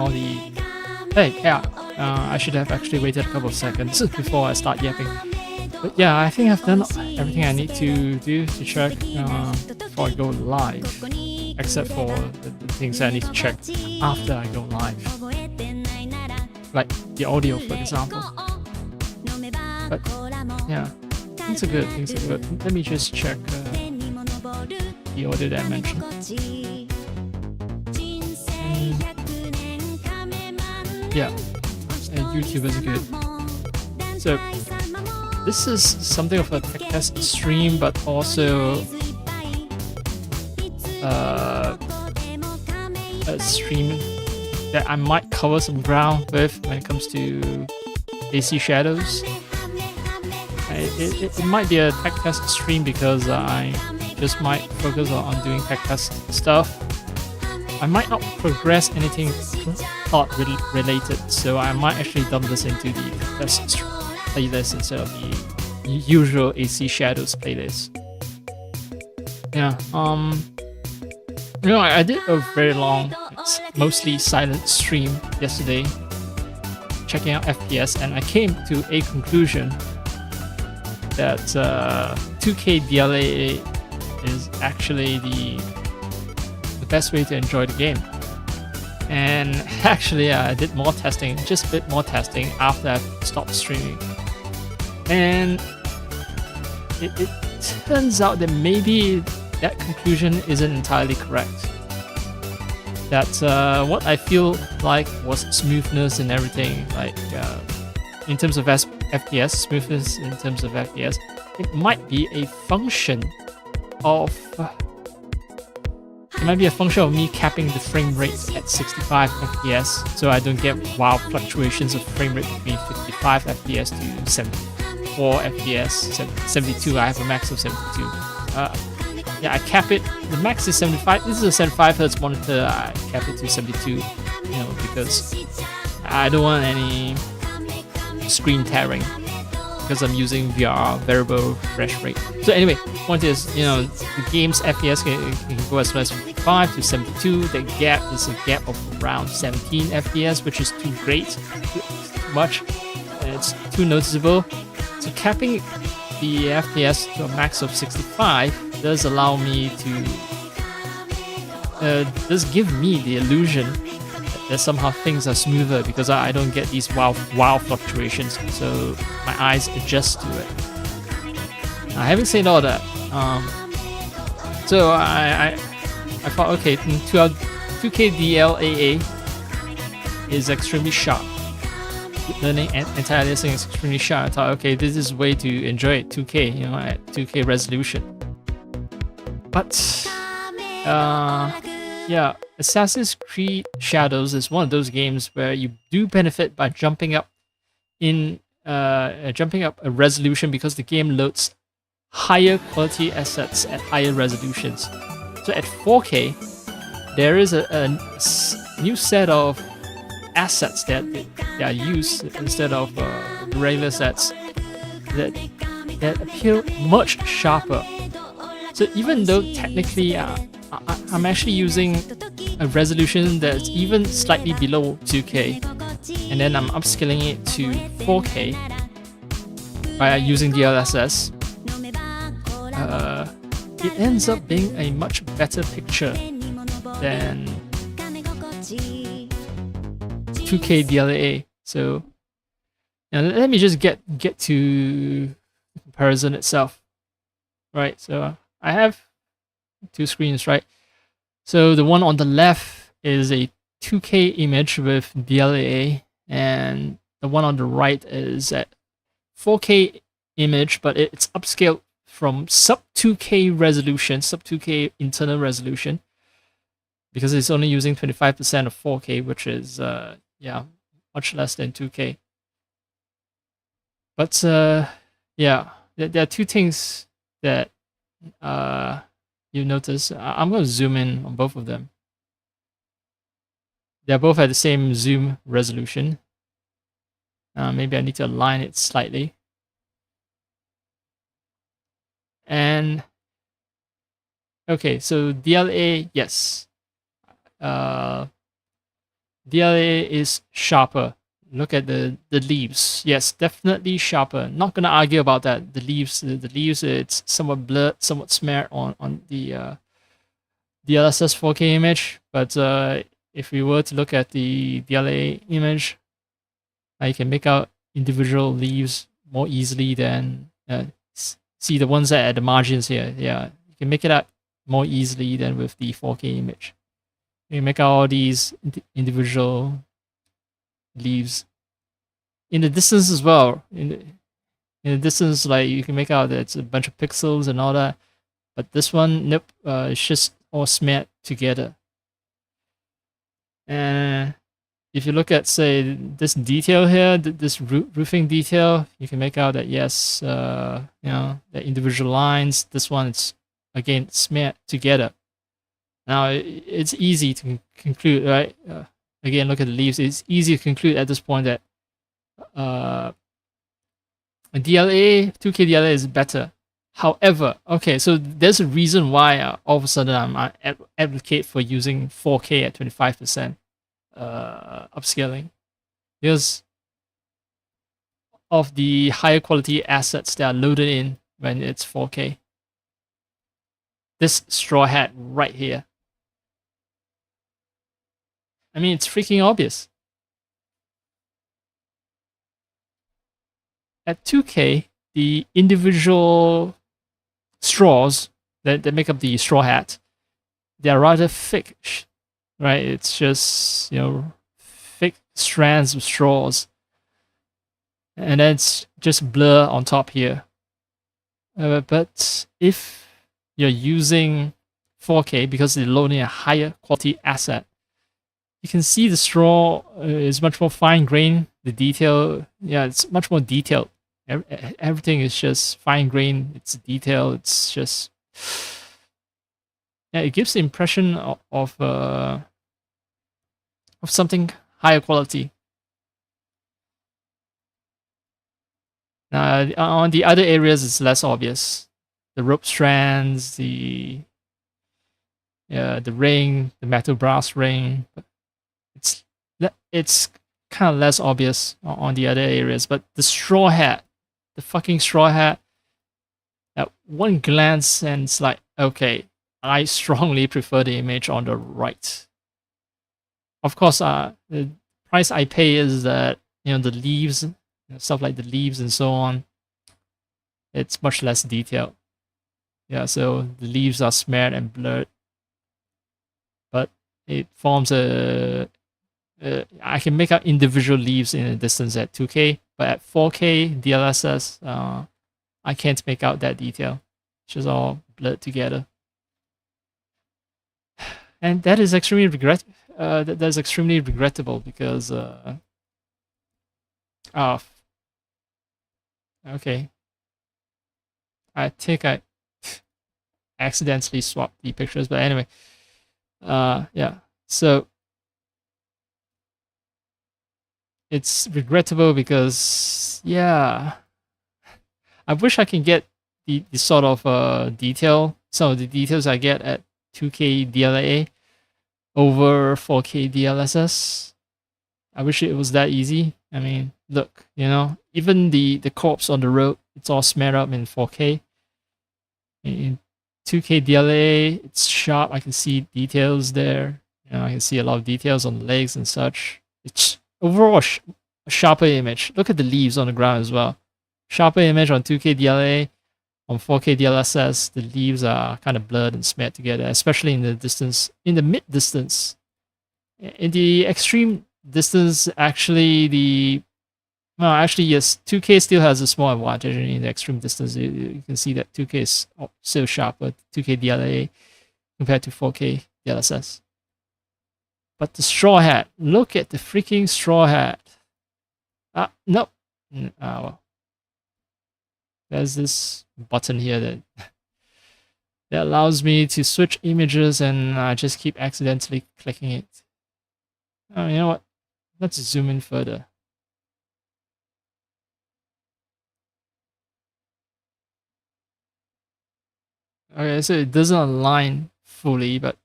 now the... Hey, yeah, I should have actually waited a couple of seconds before I start yapping. But yeah, I think I've done everything I need to do to check before I go live. Except for the things I need to check after I go live. Like the audio, for example. But yeah, things are good, things are good. Let me just check the audio that I mentioned. Yeah, and YouTube is good. So this is something of a tech test stream, but also a stream that I might cover some ground with when it comes to AC shadows. It might be a tech test stream because I just might focus on doing tech test stuff. I might not progress anything thought related, so I might actually dump this into the tech test playlist instead of the usual AC shadows playlist. Yeah, you know, I did a very long, mostly silent stream yesterday, checking out FPS, and I came to a conclusion that 2K DLAA is actually the best way to enjoy the game. And actually, I did more testing, just a bit more testing after I stopped streaming. And it turns out that maybe that conclusion isn't entirely correct. That what I feel like was smoothness and everything, like in terms of FPS, smoothness in terms of FPS, it might be a function of me capping the frame rate at 65 FPS, so I don't get wild fluctuations of frame rate between 55 FPS to 74 FPS, 72. I have a max of 72. Yeah, I cap it. The max is 75. This is a 75 Hz monitor. I cap it to 72, you know, because I don't want any screen tearing because I'm using VR variable refresh rate. So anyway, point is, you know, the game's FPS can go as low as 55 to 72. The gap is a gap of around 17 FPS, which is too great, too much, and it's too noticeable. So capping the FPS to a max of 65 does allow me to does give me the illusion that somehow things are smoother because I don't get these wild fluctuations, so my eyes adjust to it. Now, having said all that, so I thought, okay, 2K DLAA is extremely sharp. Learning entirely is extremely sharp. I thought, okay, this is a way to enjoy it, 2K, you know, at 2K resolution. But yeah, Assassin's Creed Shadows is one of those games where you do benefit by jumping up a resolution because the game loads higher quality assets at higher resolutions. So at 4K, there is a new set of assets that are used instead of regular sets that appear much sharper. So even though technically I'm actually using a resolution that's even slightly below 2K, and then I'm upscaling it to 4K by using DLSS, it ends up being a much better picture than 2K DLAA. So now let me just get to the comparison itself. Right, so I have two screens, right? So the one on the left is a 2K image with DLAA, and the one on the right is a 4K image, but it's upscaled from sub 2K resolution, sub 2K internal resolution, because it's only using 25% of 4K, which is yeah, much less than 2K. But yeah, there are two things that you notice. I'm going to zoom in on both of them. They're both at the same zoom resolution. Maybe I need to align it slightly. And okay, so DLA, yes. DLAA is sharper. Look at the leaves. Yes, definitely sharper. Not gonna argue about that. The leaves, it's somewhat blurred, somewhat smeared on the DLSS 4K image. But if we were to look at the DLAA image, you can make out individual leaves more easily than see the ones that are at the margins here. Yeah, you can make it out more easily than with the 4K image. You can make out all these individual leaves in the distance as well. In the distance, like you can make out that it's a bunch of pixels and all that. But this one, nope, it's just all smeared together. And if you look at, say, this detail here, this roofing detail, you can make out that yes, the individual lines. This one, it's again smeared together. Now it's easy to conclude, right? Again, look at the leaves. It's easy to conclude at this point that DLAA, 2K DLAA is better. However, okay, so there's a reason why all of a sudden I advocate for using 4K at 25% upscaling, because of the higher quality assets that are loaded in when it's 4K. This straw hat right here. I mean, it's freaking obvious. At 2K, the individual straws that make up the straw hat, they're rather thick, right? It's just, thick strands of straws. And then it's just blur on top here. But if you're using 4K, because they're loading a higher quality asset, you can see the straw is much more fine grained. The detail, it's much more detailed. Everything is just fine grained. It's detailed. It's just, it gives the impression of something higher quality. Now, on the other areas, it's less obvious. The rope strands, the ring, the metal brass ring. It's kind of less obvious on the other areas. But the straw hat, the fucking straw hat, at one glance, and it's like, okay, I strongly prefer the image on the right. Of course, the price I pay is that, the leaves, stuff like the leaves and so on, it's much less detailed. Yeah, so the leaves are smeared and blurred, but it forms I can make out individual leaves in a distance at 2K, but at 4K DLSS, I can't make out that detail. It's just all blurred together, and that is extremely that's extremely regrettable because okay, I think I accidentally swapped the pictures, but anyway, yeah, so it's regrettable because, I wish I can get the sort of detail, some of the details I get at 2K DLAA over 4K DLSS. I wish it was that easy. I mean, look, even the corpse on the road, it's all smeared up in 4K. In 2K DLAA, it's sharp. I can see details there. I can see a lot of details on the legs and such. It's overall a sharper image. Look at the leaves on the ground as well. Sharper image on 2K DLAA. On 4K DLSS, the leaves are kind of blurred and smeared together, especially in the mid distance. In the extreme distance, actually, yes, 2K still has a small advantage in the extreme distance. You can see that 2K is still sharper, 2K DLAA compared to 4K DLSS. But the straw hat, look at the freaking straw hat. No. Well. There's this button here that allows me to switch images, and I just keep accidentally clicking it. Oh, you know what? Let's zoom in further. Okay, so it doesn't align fully, but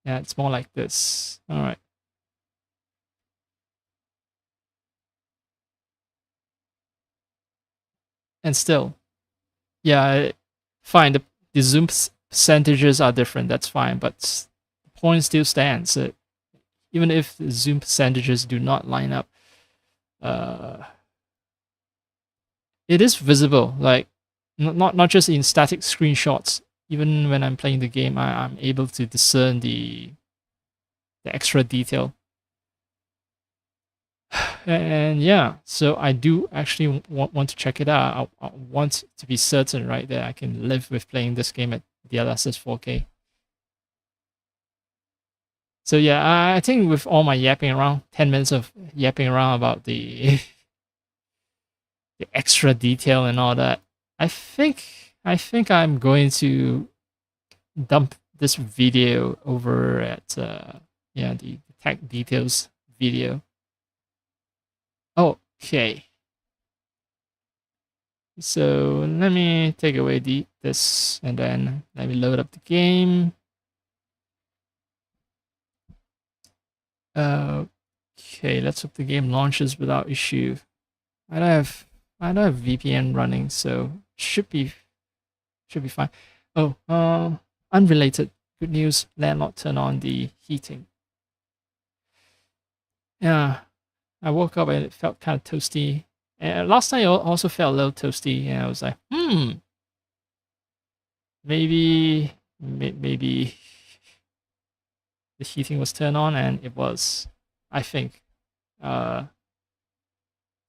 Yeah, it's more like this. All right. And still, yeah, fine. The zoom percentages are different. That's fine, but the point still stands. Even if the zoom percentages do not line up, uh, it is visible. Like not just in static screenshots. Even when I'm playing the game, I'm able to discern the extra detail. And yeah, so I do actually want to check it out. I want to be certain, right, that I can live with playing this game at DLSS 4K. So yeah, I think with all my yapping around, 10 minutes of yapping around about the the extra detail and all that, I think I'm going to dump this video over at yeah, the tech details video. Okay. So let me take away this and then let me load up the game. Okay, let's hope the game launches without issue. I don't have VPN running, so should be fine. Oh, unrelated. Good news, landlord turned on the heating. Yeah, I woke up and it felt kind of toasty. And last night I also felt a little toasty, and I was like, maybe the heating was turned on, and it was, I think,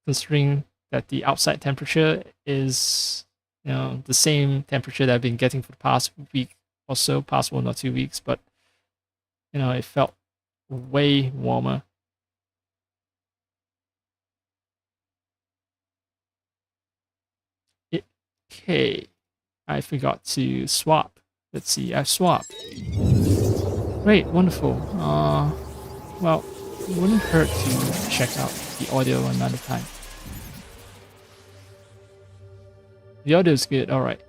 considering that the outside temperature is, the same temperature that I've been getting for the past week or so, past 1 or 2 weeks, but it felt way warmer. Okay, I forgot to swap. Let's see, I've swapped. Great, wonderful. Well, it wouldn't hurt to check out the audio another time. The audio is good, alright.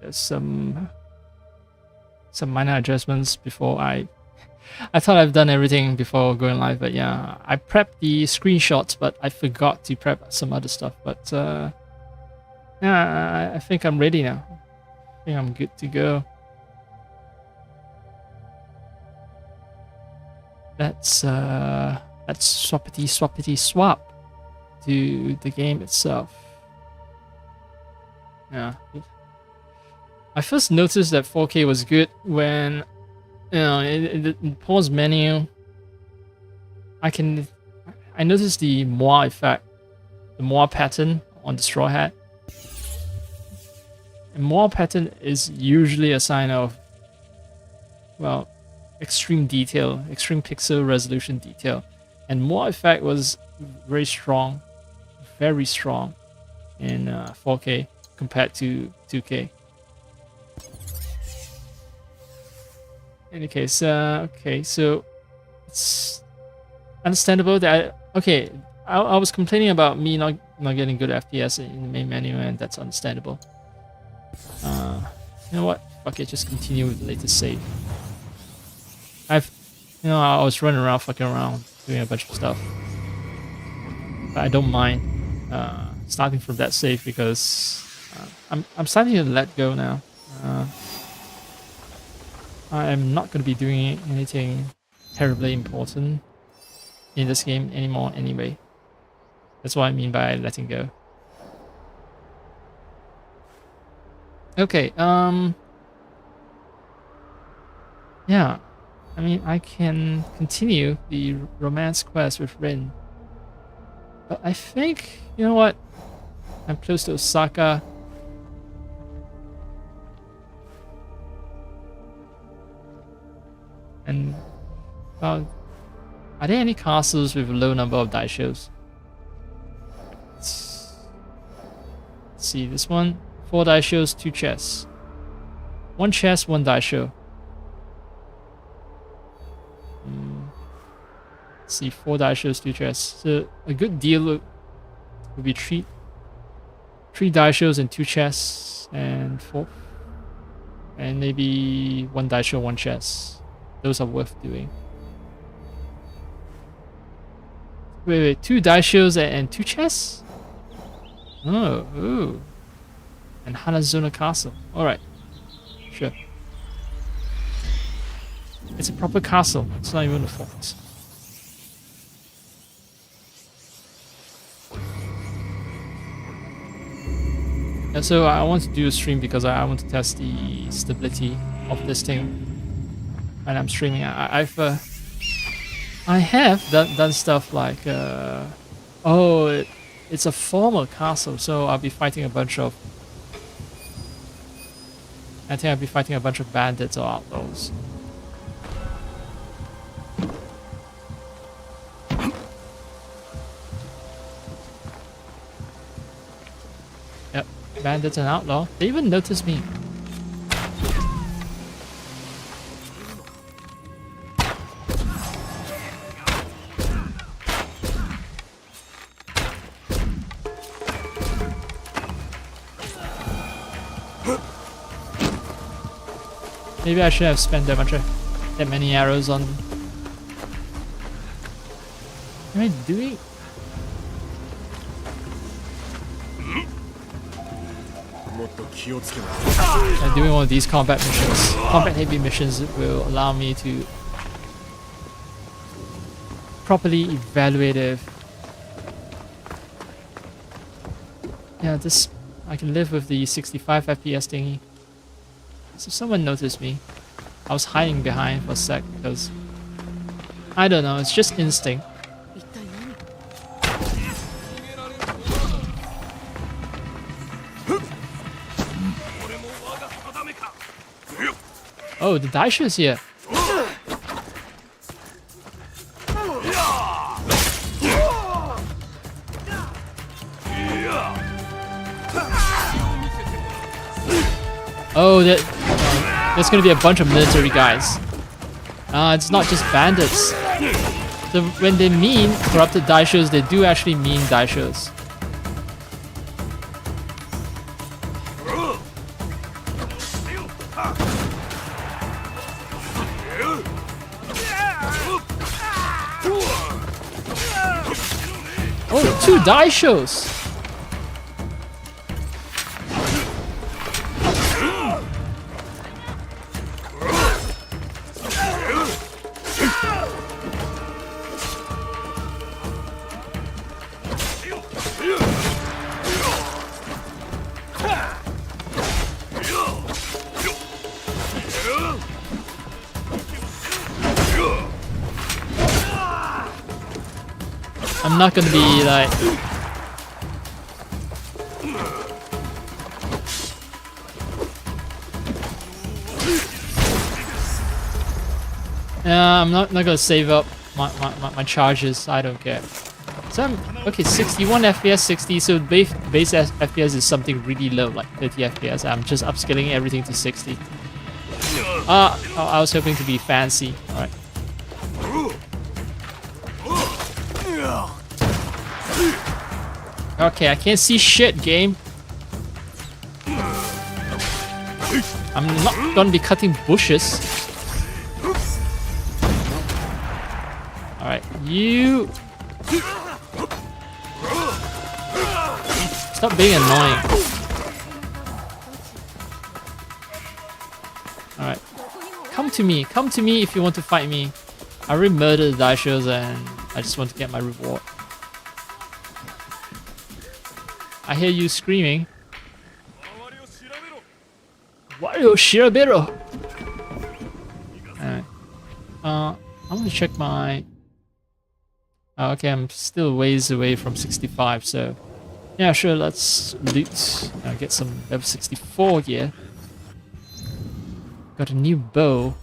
There's some minor adjustments before I thought I've done everything before going live, but yeah, I prepped the screenshots, but I forgot to prep some other stuff. But yeah, I think I'm ready now. I think I'm good to go. Let's swappity swap to the game itself. Yeah. I first noticed that 4K was good when, in the pause menu, I noticed the moire effect, the moire pattern on the straw hat. And moire pattern is usually a sign of, well, extreme detail, extreme pixel resolution detail. And moire effect was very strong in 4K compared to 2K. In any case, okay, so it's understandable that I was complaining about me not getting good FPS in the main menu, and that's understandable. You know what? Fuck it, just continue with the latest save. I was running around, fucking around, doing a bunch of stuff, but I don't mind starting from that save because I'm starting to let go now. I'm not going to be doing anything terribly important in this game anymore anyway. That's what I mean by letting go. Okay, yeah. I mean, I can continue the romance quest with Rin. But I think, you know what? I'm close to Osaka. And, are there any castles with a low number of die shows? Let's see, this one, 4 die shows, 2 chests. 1 chest, 1 die show. Let's see, 4 die shows, 2 chests. So a good deal would be 3 die shows and 2 chests, and 4, and maybe 1 die show, 1 chest. Those are worth doing. Wait, 2 die shows and 2 chests? Oh, ooh. And Hanazona Castle. Alright. Sure. It's a proper castle. It's not even a fort. And so I want to do a stream because I want to test the stability of this thing. And I'm streaming. I have done stuff like it's a former castle, so I'll be fighting a bunch of bandits or outlaws. Yep, bandits and outlaw. They even noticed me. Maybe I should have spent that many arrows on. What am I doing? I'm doing one of these combat missions. Combat heavy missions will allow me to properly evaluate if I can live with the 65 FPS thingy. So someone noticed me. I was hiding behind for a sec because I don't know, it's just instinct. Oh, the Daisho's here. Oh, there's gonna be a bunch of military guys. It's not just bandits. So when they mean corrupted daishos, they do actually mean daishos. Oh, 2 daishos! I'm not gonna be like... I'm not gonna save up my charges. I don't care. So okay, 61 FPS, 60. So base FPS is something really low, like 30 FPS. I'm just upscaling everything to 60. I was hoping to be fancy. All right. Okay, I can't see shit, game. I'm not gonna be cutting bushes. Alright, you... Stop being annoying. Alright. Come to me if you want to fight me. I already murdered the daishos and I just want to get my reward. I hear you screaming. Wario Shirabero! Alright. I'm gonna check my... okay, I'm still ways away from 65, so... Yeah, sure, let's loot. Get some level 64 gear. Got a new bow.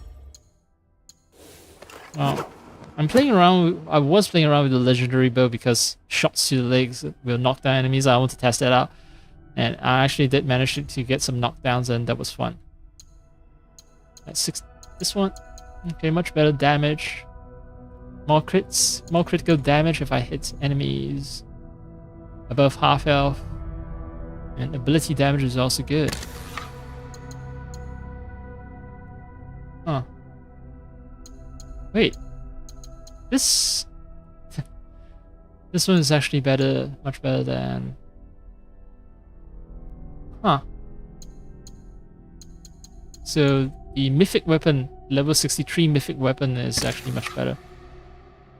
I'm playing around. I was playing around with the legendary bow because shots to the legs will knock down enemies. I want to test that out, and I actually did manage to get some knockdowns, and that was fun. At 6, this one, okay, much better damage. more crits, more critical damage if I hit enemies above half health. And ability damage is also good. Huh. Wait. This... this one is actually better, much better than... Huh. So the mythic weapon, level 63 mythic weapon is actually much better.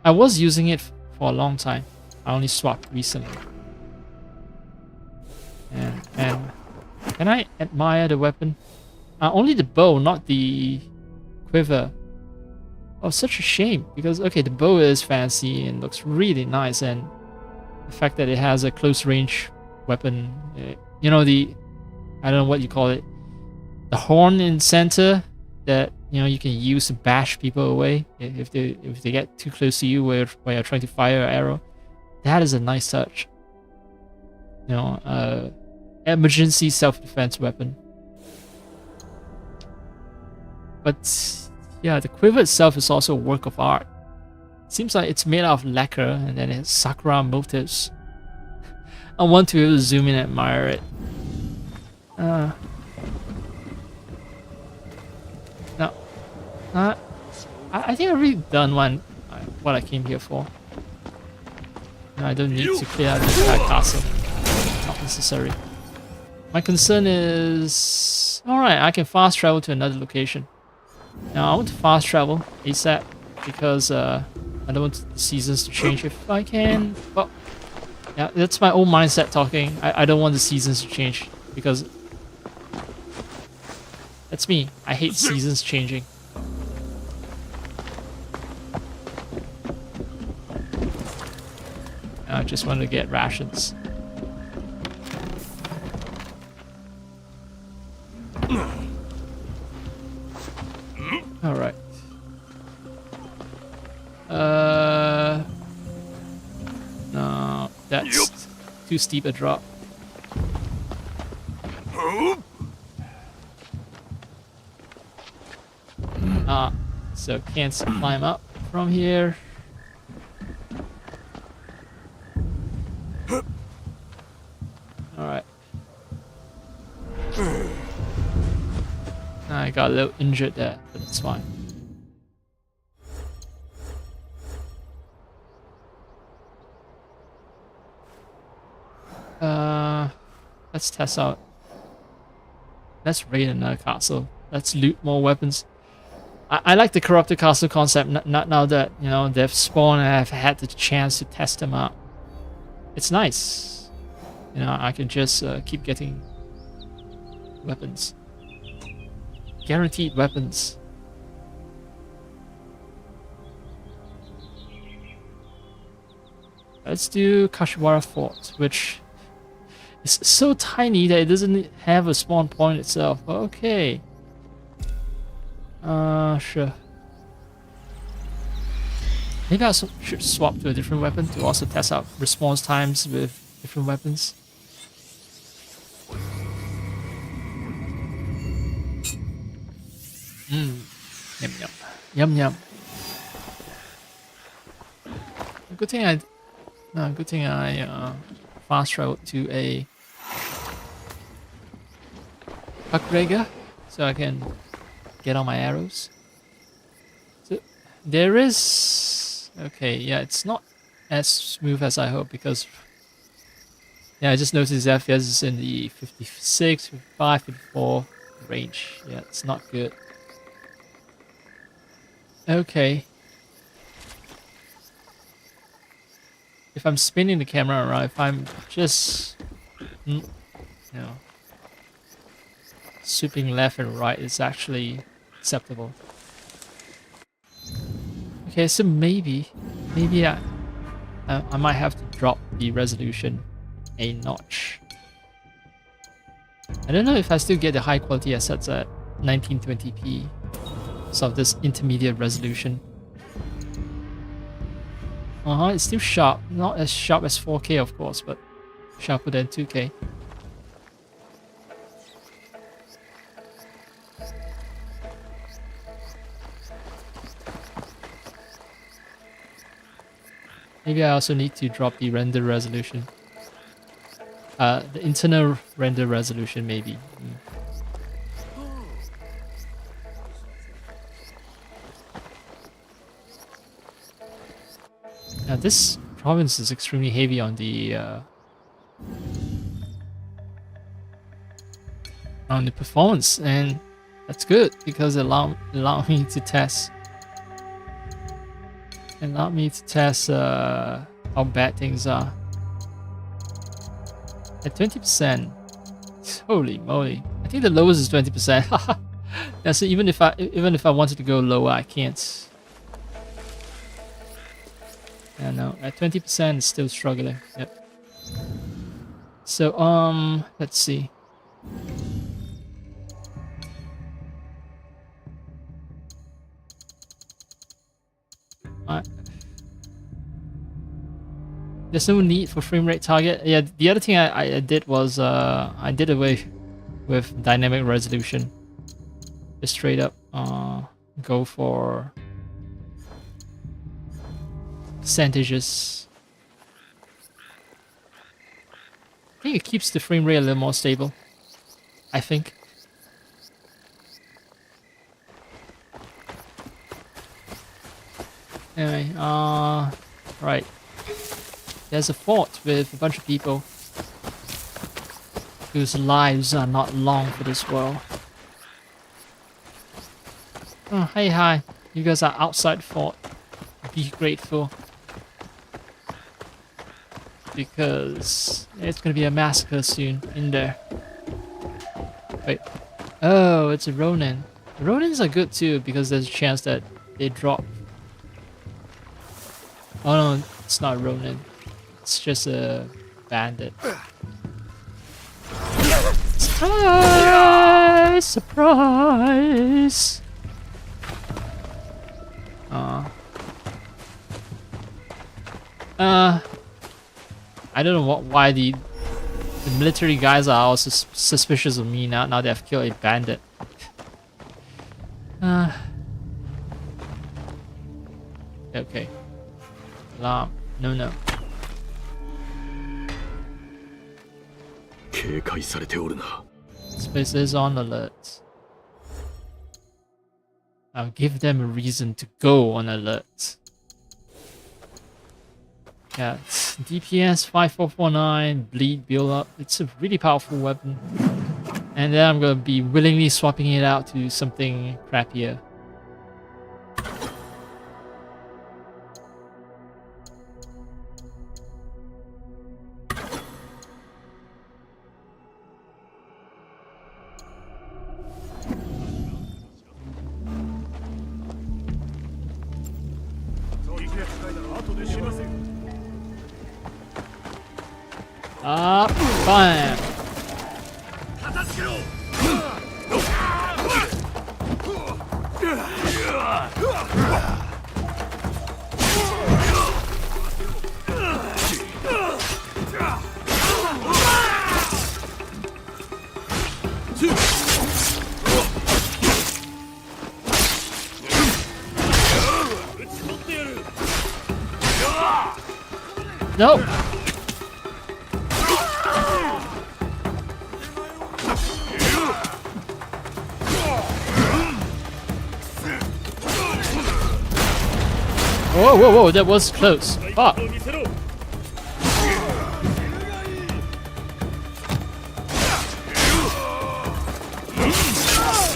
I was using it for a long time. I only swapped recently. And can I admire the weapon? Only the bow, not the quiver. Oh, such a shame, because okay, the bow is fancy and looks really nice, and the fact that it has a close range weapon, you know, the, I don't know what you call it, the horn in center that, you know, you can use to bash people away if they get too close to you where you're trying to fire an arrow. That is a nice touch. You know, emergency self-defense weapon. But yeah, the quiver itself is also a work of art. Seems like it's made out of lacquer and then it has sakura motifs. I want to be able to zoom in and admire it. No. I think I've really done what I came here for. No, I don't need to clear out the entire castle. Not necessary. My concern is... Alright, I can fast travel to another location. Now I want to fast travel ASAP because I don't want the seasons to change if I can. Well, yeah, that's my own mindset talking. I don't want the seasons to change because that's me. I hate seasons changing. I just want to get rations. All right. No, that's too steep a drop. So can't climb up from here. All right. I got a little injured there, but it's fine. Let's test out. Let's raid another castle. Let's loot more weapons. I like the corrupted castle concept. Not now that, you know, they've spawned and I've had the chance to test them out. It's nice. You know, I can just keep getting weapons. Guaranteed weapons. Let's do Kashiwara Fort, which is so tiny that it doesn't have a spawn point itself. Okay. Sure. Maybe I should swap to a different weapon to also test out response times with different weapons. Yum yum. Yum yum. Good thing I fast traveled to a Pakrega so I can get on my arrows. So there is... Okay, yeah, it's not as smooth as I hope because... Yeah, I just noticed that FPS is in the 56, 55, 54 range. Yeah, it's not good. Okay. If I'm spinning the camera around, if I'm just... you know... swooping left and right is actually acceptable. Okay, so maybe I might have to drop the resolution a notch. I don't know if I still get the high quality assets at 1920p. So this intermediate resolution. It's still sharp. Not as sharp as 4K of course, but sharper than 2K. maybe I also need to drop the render resolution. The internal render resolution, maybe. Now this province is extremely heavy on the performance, and that's good because it allow me to test how bad things are. At 20%, holy moly! I think the lowest is 20%. Yeah, so even if I wanted to go lower, I can't. Yeah, no, at 20%, it's still struggling. Yep. So let's see. There's no need for frame rate target. Yeah, the other thing I did was I did away with dynamic resolution. Just straight up go for percentages. I think it keeps the frame rate a little more stable. I think. Anyway, right. There's a fort with a bunch of people whose lives are not long for this world. Oh, hey, hi. You guys are outside the fort. Be grateful. Because it's gonna be a massacre soon in there. Wait. Oh, it's a Ronin. Ronins are good too because there's a chance that they drop. Oh no, it's not Ronin. It's just a bandit. Surprise! Surprise! I don't know why the military guys are also suspicious of me now. Now they have killed a bandit. Okay. Alarm. No. This place is on alert. I'll give them a reason to go on alert. Yeah, it's DPS 5449, bleed, build up. It's a really powerful weapon. And then I'm gonna be willingly swapping it out to something crappier. Bam! Nope. Whoa, that was close. Fuck.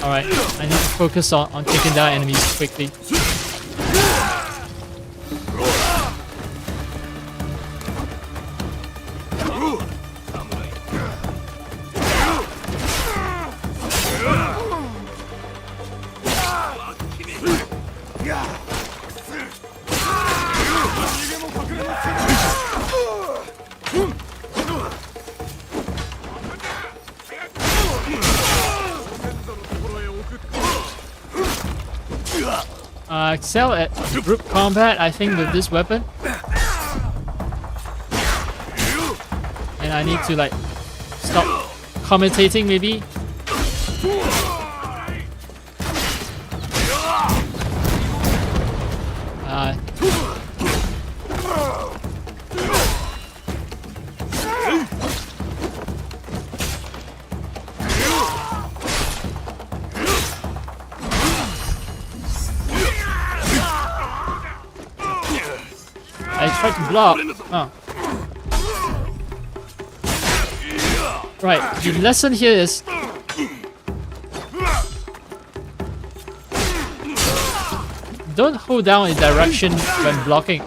Alright, I need to focus on taking down enemies quickly. Excel at group combat, I think, with this weapon. And I need to, like, stop commentating, maybe. Try to block. Oh. Right, the lesson here is don't hold down a direction when blocking.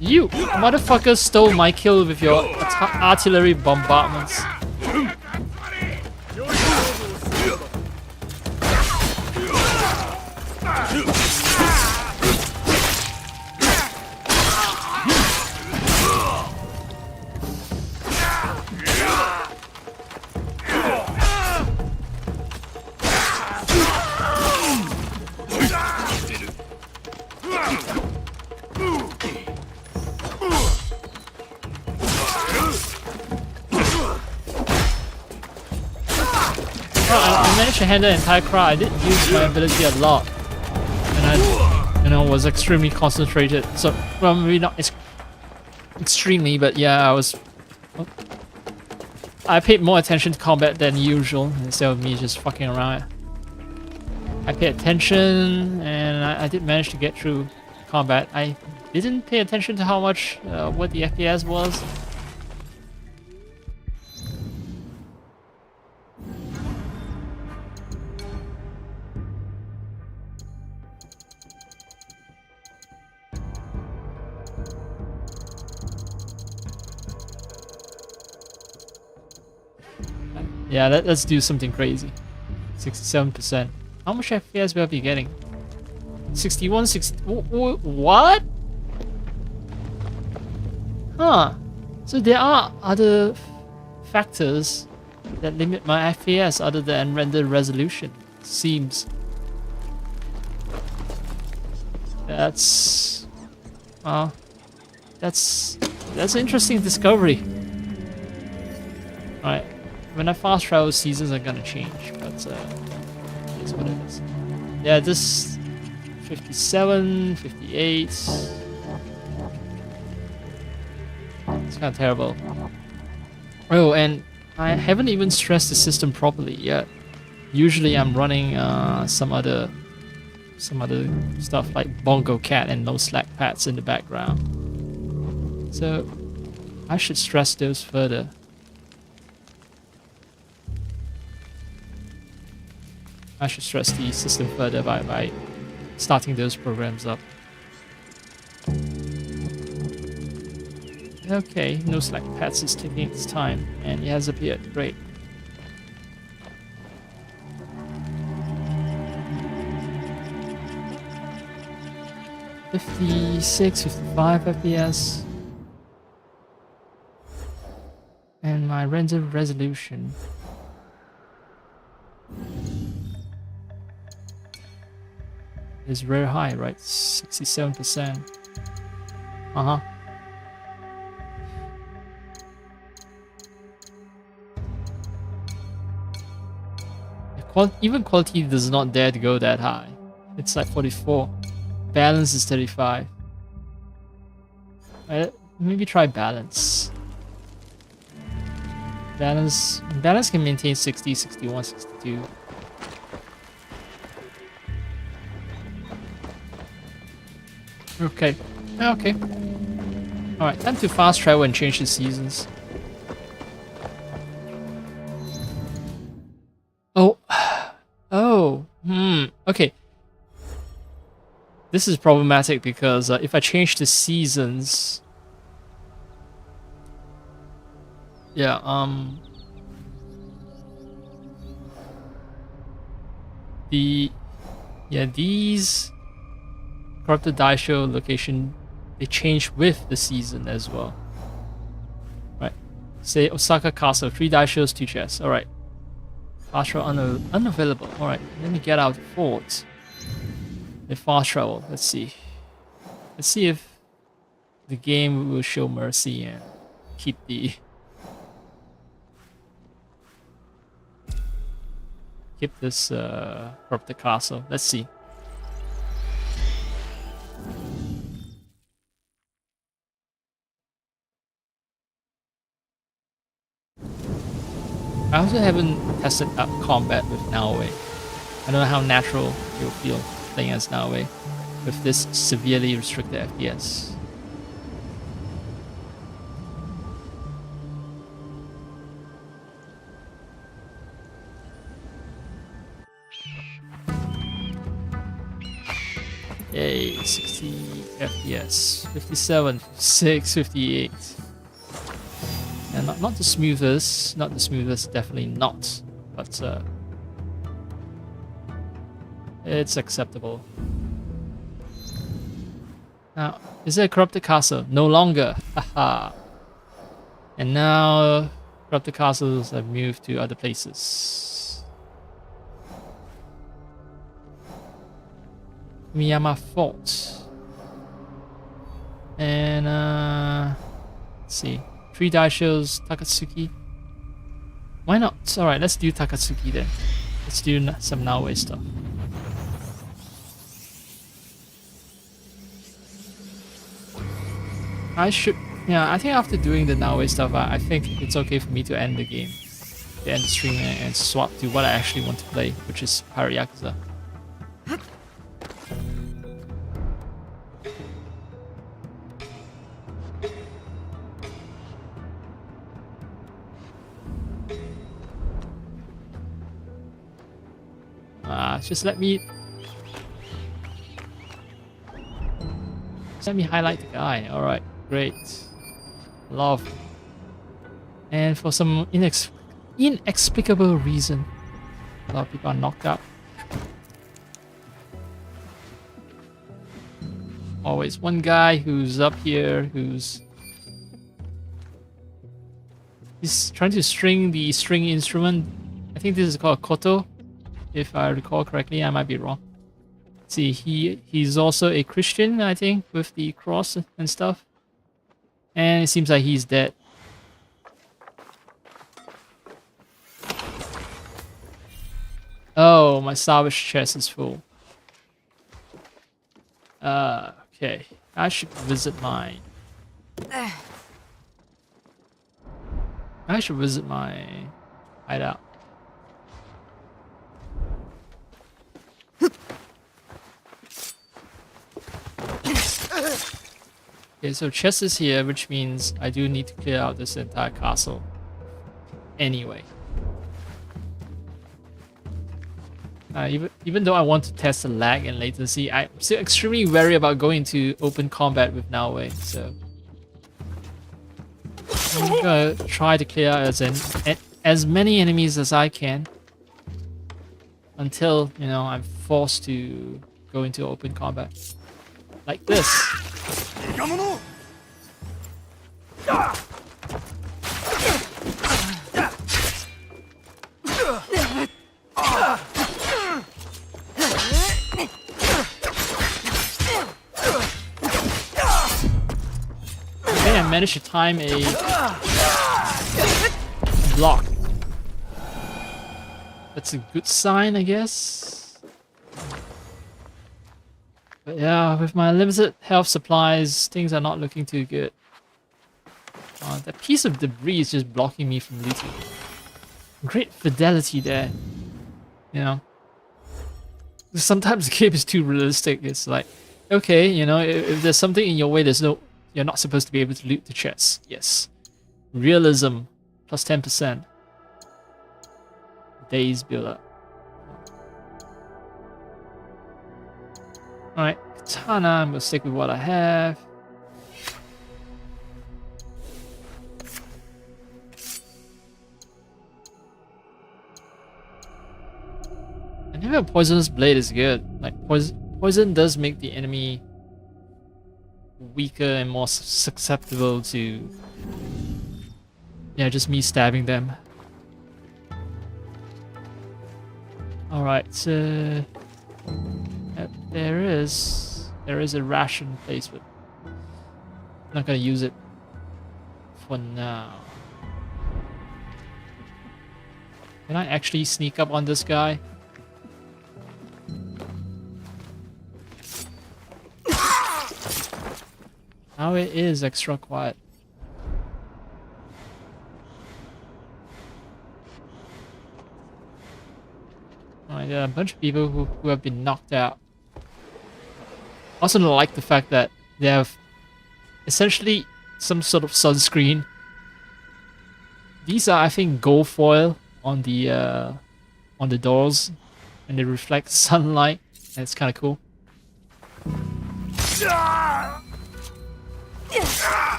You motherfucker stole my kill with your artillery bombardments. I managed to handle the entire crowd. I did use my ability a lot, and I was extremely concentrated. So, well, maybe not extremely, but yeah, I paid more attention to combat than usual instead of me just fucking around. I paid attention, and I did manage to get through combat. I didn't pay attention to how much what the FPS was. Yeah, let's do something crazy. 67%. How much FPS will I be getting? 61, 60. What? Huh. So there are other factors that limit my FPS other than render resolution. Seems. That's an interesting discovery. Alright. When I fast travel, seasons are gonna change, but it is what it is. Yeah, this 57, 58. It's kind of terrible. Oh, and I haven't even stressed the system properly yet. Usually, I'm running some other stuff like Bongo Cat and no slack pads in the background. So I should stress those further. I should stress the system further by starting those programs up. Okay, no slack pads is taking its time, and it has appeared. Great. $56, $55 FPS. And my render resolution is very high, right? 67%. Uh-huh. Even quality does not dare to go that high. It's like 44. Balance is 35. Maybe try balance. Balance can maintain 60, 61, 62. Okay. Okay. Alright, time to fast travel and change the seasons. Oh. Oh. Okay. This is problematic because if I change the seasons... Yeah, these corrupted die show location, they change with the season as well. Right. Say Osaka Castle, 3 die shows, 2 chests. Alright. Fast travel unavailable. Alright, let me get out the fort. The fast travel. Let's see. Let's see if the game will show mercy and keep this corrupted castle. Let's see. I also haven't tested out combat with Naoe. I don't know how natural you'll feel playing as Naoe with this severely restricted FPS. Yay, 60 FPS, 57, 56, 58. And not the smoothest, definitely not, but it's acceptable. Now, is there a corrupted castle? No longer, haha. And now, corrupted castles have moved to other places. Miyama Fort. And let's see. 3 daishos, Takatsuki. Why not? Alright, let's do Takatsuki then. Let's do some Naoe stuff. I should, yeah, I think after doing the Naoe stuff, I think it's okay for me to end the game. To end the stream and swap to what I actually want to play, which is Pirate Yakuza. Just let me highlight the guy. Alright, great. Love. And for some inexplicable reason, a lot of people are knocked out. Always one guy who's up here he's trying to string the string instrument. I think this is called koto. If I recall correctly, I might be wrong. See, he's also a Christian, I think, with the cross and stuff. And it seems like he's dead. Oh, my salvage chest is full. Okay. I should visit my hideout. Okay, so chest is here, which means I do need to clear out this entire castle. Anyway. Even though I want to test the lag and latency, I'm still extremely wary about going into open combat with Naoe, so I'm gonna try to clear out as many enemies as I can until, you know, I'm forced to go into open combat. Like this. Okay, I managed to time a block. That's a good sign, I guess. But yeah, with my limited health supplies, things are not looking too good. That piece of debris is just blocking me from looting. Great fidelity there. You know. Sometimes the game is too realistic. It's like, okay, you know, if there's something in your way, you're not supposed to be able to loot the chests. Yes. Realism. Plus 10%. Days build up. Alright, katana, I'm gonna stick with what I have. And even a poisonous blade is good. Like, poison does make the enemy weaker and more susceptible to, yeah, just me stabbing them. Alright, so there is a ration placement. I'm not gonna use it for now. Can I actually sneak up on this guy? Now it is extra quiet. There are a bunch of people who have been knocked out. Also don't like the fact that they have essentially some sort of sunscreen. These are, I think, gold foil on the doors, and they reflect sunlight, and it's kind of cool.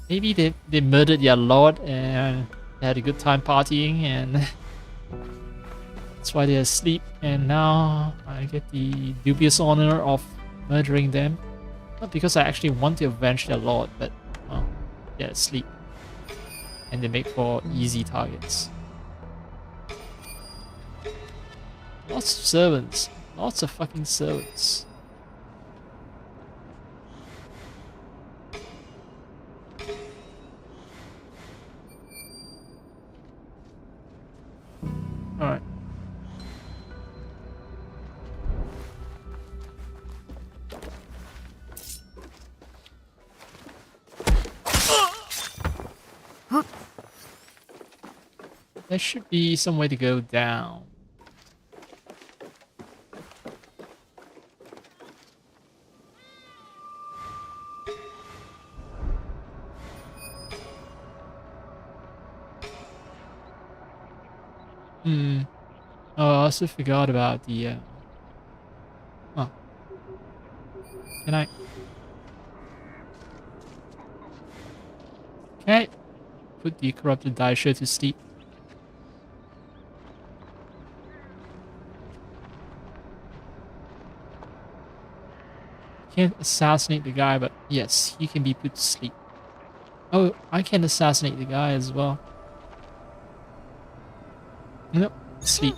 Maybe they murdered their lord and they had a good time partying, and that's why they're asleep. And now I get the dubious honor of murdering them. Not because I actually want to avenge their lord, but well, they're asleep. And they make for easy targets. Lots of servants. Lots of fucking servants. Alright. There should be some way to go down. Oh, I also forgot about the oh. Can I? Okay. Put the corrupted Daisho to sleep. Can't assassinate the guy, but yes, he can be put to sleep. Oh, I can assassinate the guy as well. Nope. Sleep.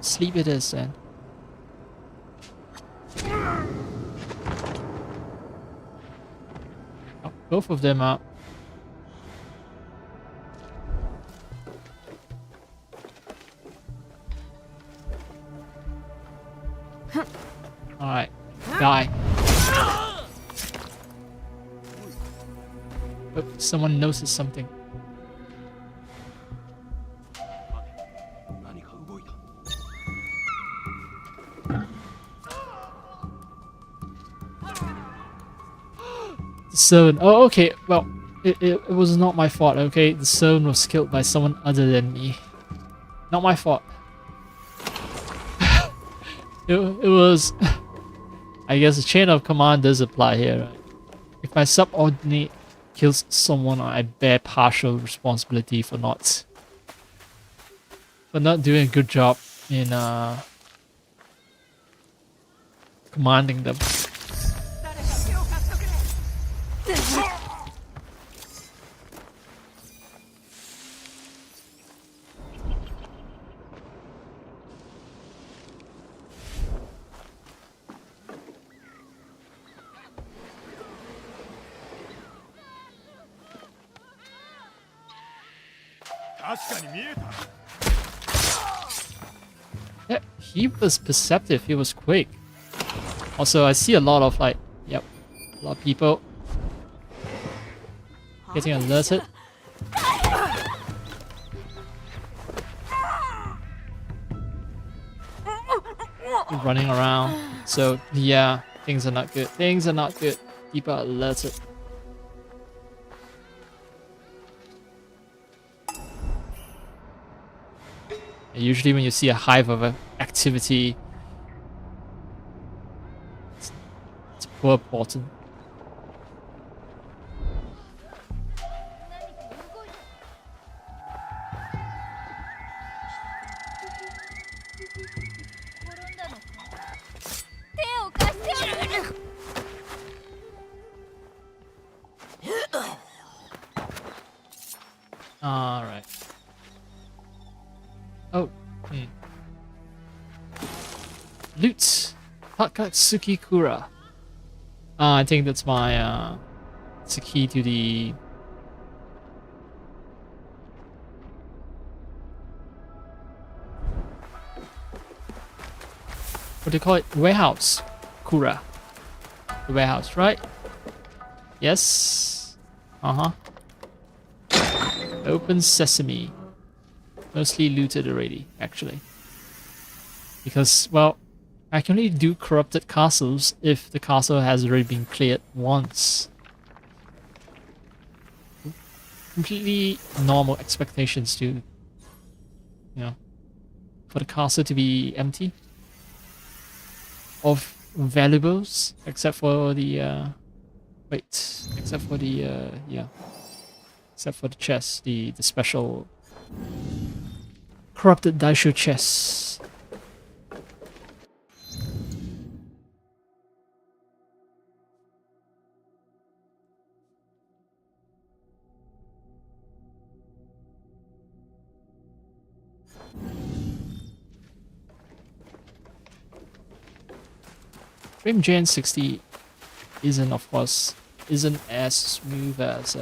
Sleep it is then. Oh, both of them are. Alright. Die. Oh, someone noticed something. The servant. Oh, okay. Well, it was not my fault, okay? The servant was killed by someone other than me. Not my fault. it was... I guess the chain of command does apply here, right? If my subordinate kills someone, I bear partial responsibility for not doing a good job in commanding them. Yeah, he was perceptive, he was quick. Also, I see a lot of a lot of people getting alerted. Running around. So yeah, things are not good. Things are not good. People are alerted. Usually when you see a hive of activity, it's poor important. Alright. Oh, Loot! Takatsuki Kura. I think that's my, it's a key to the... What do you call it? Warehouse. Kura. The warehouse, right? Yes. Uh-huh. Open sesame. mostly looted already, actually. Because, well, I can only do corrupted castles if the castle has already been cleared once. Completely normal expectations to, you know, for the castle to be empty of valuables, except for the, except for the, yeah, except for the chest, the special corrupted daisho chests. Frame Gen 60 isn't, of course, isn't as smooth as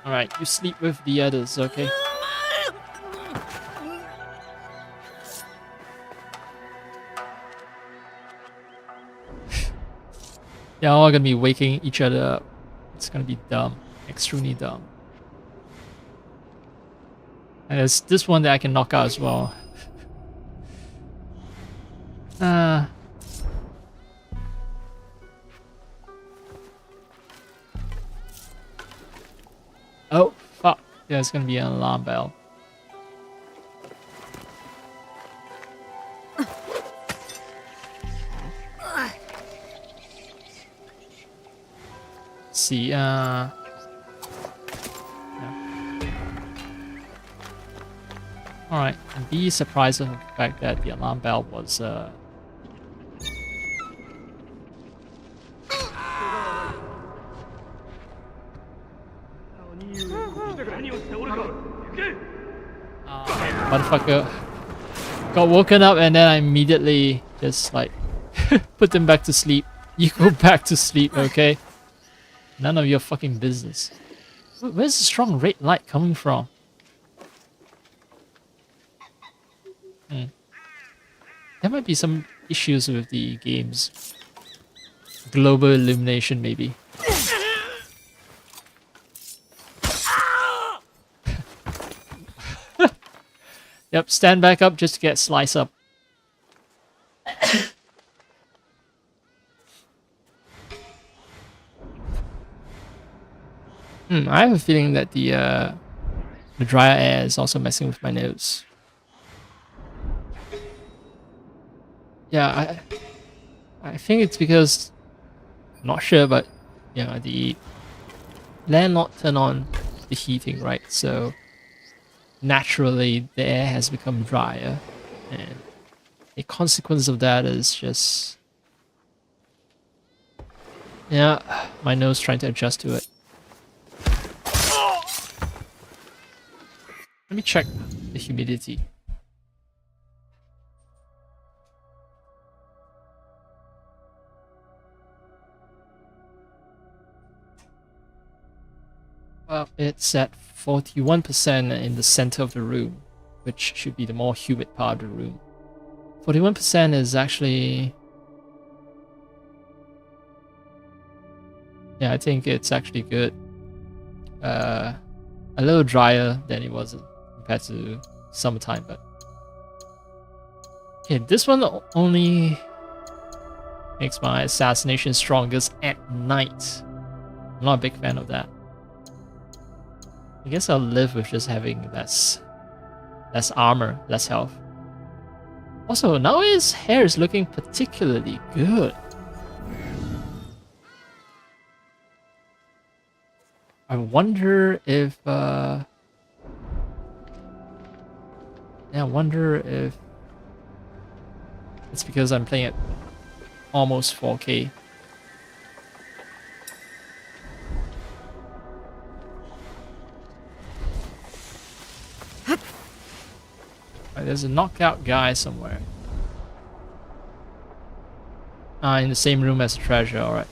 Alright, you sleep with the others, okay? They're all gonna be waking each other up. It's gonna be dumb. Extremely dumb. And there's this one that I can knock out as well. Oh, fuck. There's gonna be an alarm bell. Let's see, yeah. Alright, and be surprised at the fact that the alarm bell was, motherfucker got woken up and then I immediately just like put them back to sleep. You go back to sleep, okay? None of your fucking business. Where's the strong red light coming from? There might be some issues with the game's global illumination, maybe. Yep, stand back up just to get sliced up. I have a feeling that the drier air is also messing with my nose. Yeah, I think it's because, I'm not sure, but yeah, the landlord turned on the heating, right? So naturally the air has become drier, and a consequence of that is just, yeah, my nose trying to adjust to it. Let me check the humidity. Well, it's at 41% in the center of the room, which should be the more humid part of the room. 41% is actually... yeah, I think it's actually good. A little drier than it was compared to summertime, but... okay, this one only makes my assassination strongest at night. I'm not a big fan of that. I guess I'll live with just having less armor, less health. Also, now his hair is looking particularly good. I wonder if yeah, I wonder if it's because I'm playing at almost 4K. There's a knockout guy somewhere. In the same room as the treasure, alright.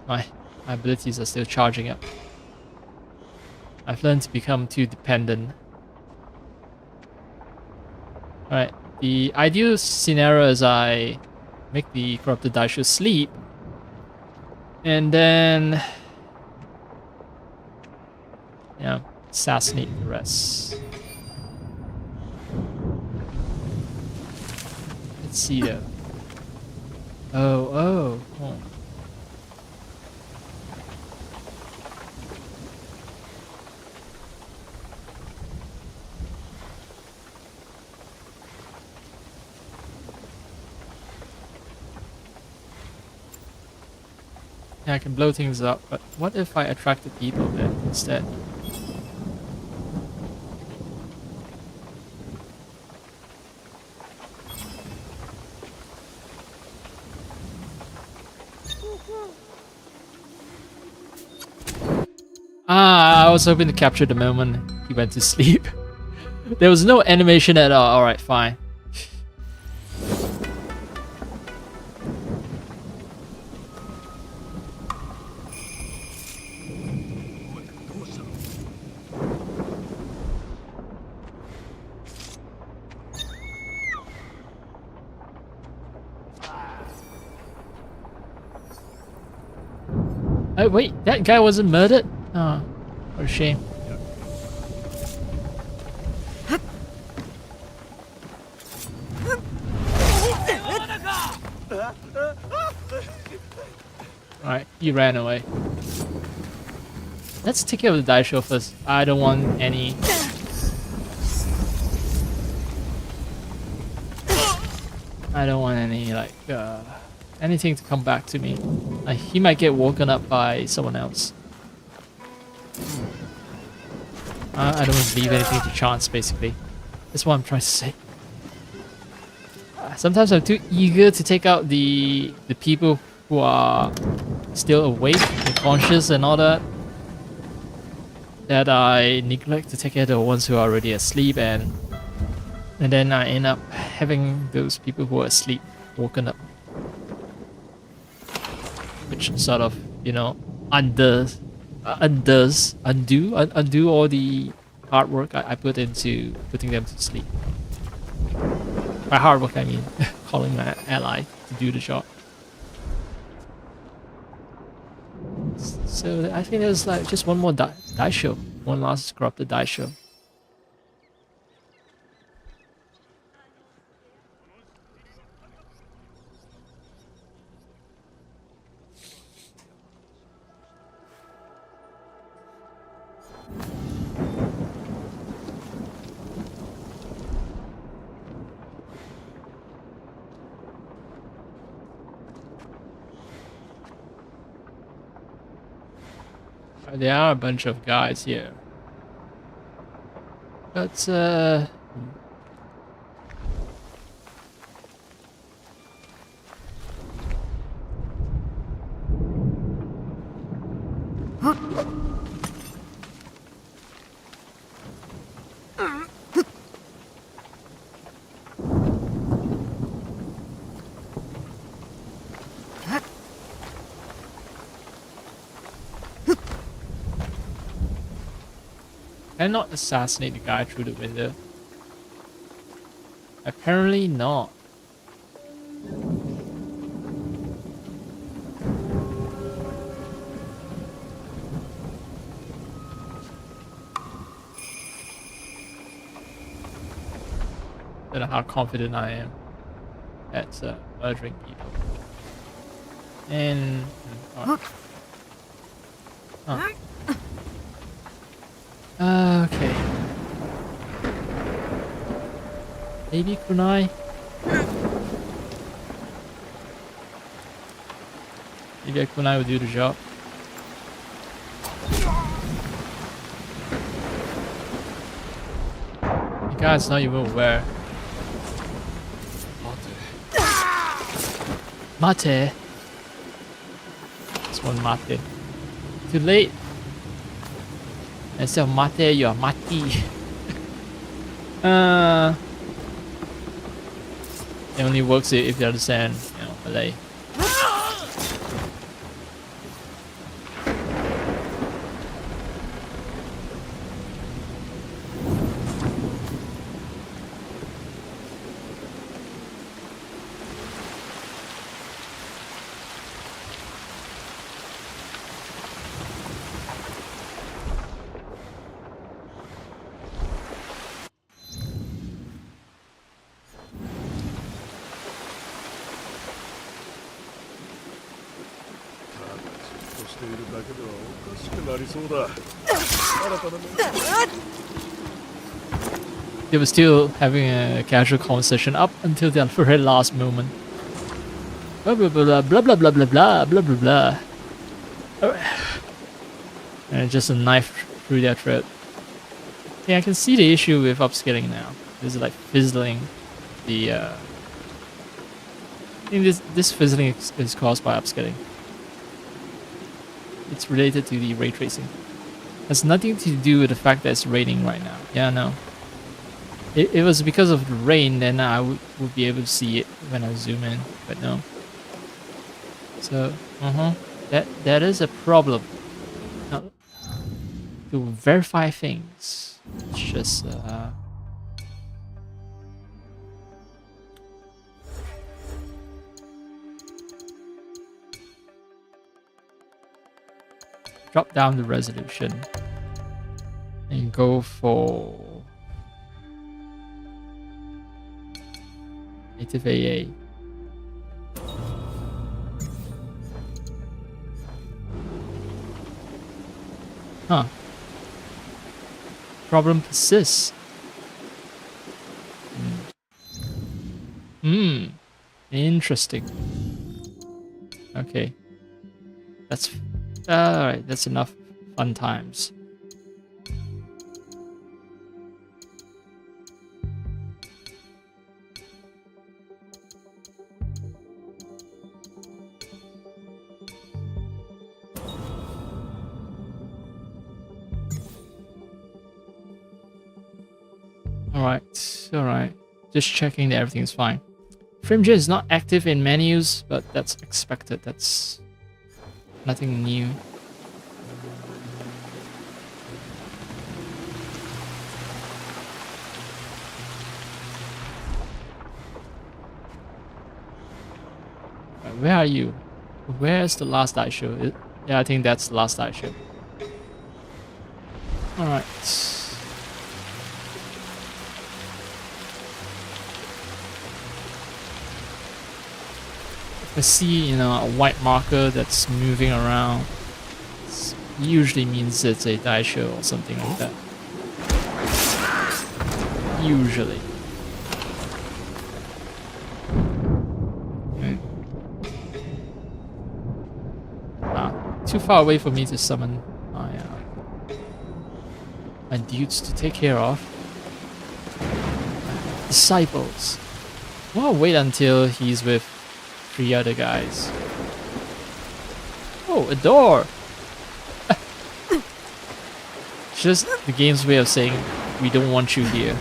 my abilities are still charging up. I've learned to become too dependent. Alright, the ideal scenario is I make the corrupted Daisho sleep, and then, yeah, assassinate the rest. Let's see though. Oh. Yeah, I can blow things up, but what if I attracted people then instead? I was hoping to capture the moment he went to sleep. There was no animation at all. Alright, fine. Oh wait, that guy wasn't murdered? Oh, what a shame. Alright, he ran away. Let's take care of the Daisho first. I don't want any... like, anything to come back to me. He might get woken up by someone else. I don't leave anything to chance, basically. That's what I'm trying to say. Sometimes I'm too eager to take out the people who are still awake and conscious and all that, that I neglect to take care of the ones who are already asleep, and then I end up having those people who are asleep woken up, which sort of, you know, undo all the hard work I put into putting them to sleep. By hard work I mean calling my ally to do the job. So I think there's like just one more Daisho, one last corrupted Daisho. There are a bunch of guys here. But, can I not assassinate the guy through the window? Apparently not. Don't know how confident I am at murdering people. And... oh. Okay. Maybe kunai? Maybe a kunai will do the job. The guy's not even aware. Mate. This one mate. Too late. Instead of mate, you are mati. It only works if you understand, you know, Malay. They were still having a casual conversation up until the very last moment. Blah blah blah blah blah blah blah blah blah blah blah. And just a knife through their throat. Yeah, I can see the issue with upscaling now. This is like fizzling. The I think this fizzling is caused by upscaling. It's related to the ray tracing. Has nothing to do with the fact that it's raining right now. Yeah, no. It was because of the rain, then I would be able to see it when I zoom in, but no. So, that is a problem. Now, to verify things, it's just drop down the resolution and go for native AA. Huh. Problem persists. Interesting. Okay. That's alright, that's enough fun times. Alright. Just checking that everything's fine. FrameJ is not active in menus, but that's expected. That's nothing new. Where are you? Where's the last I show? Yeah, I think that's the last I show. Alright. If I see, a white marker that's moving around, it usually means it's a die show or something like that. Usually. Too far away for me to summon my dudes to take care of. Disciples. Well, I'll wait until he's with 3 other guys. Oh, a door! Just the game's way of saying, we don't want you here.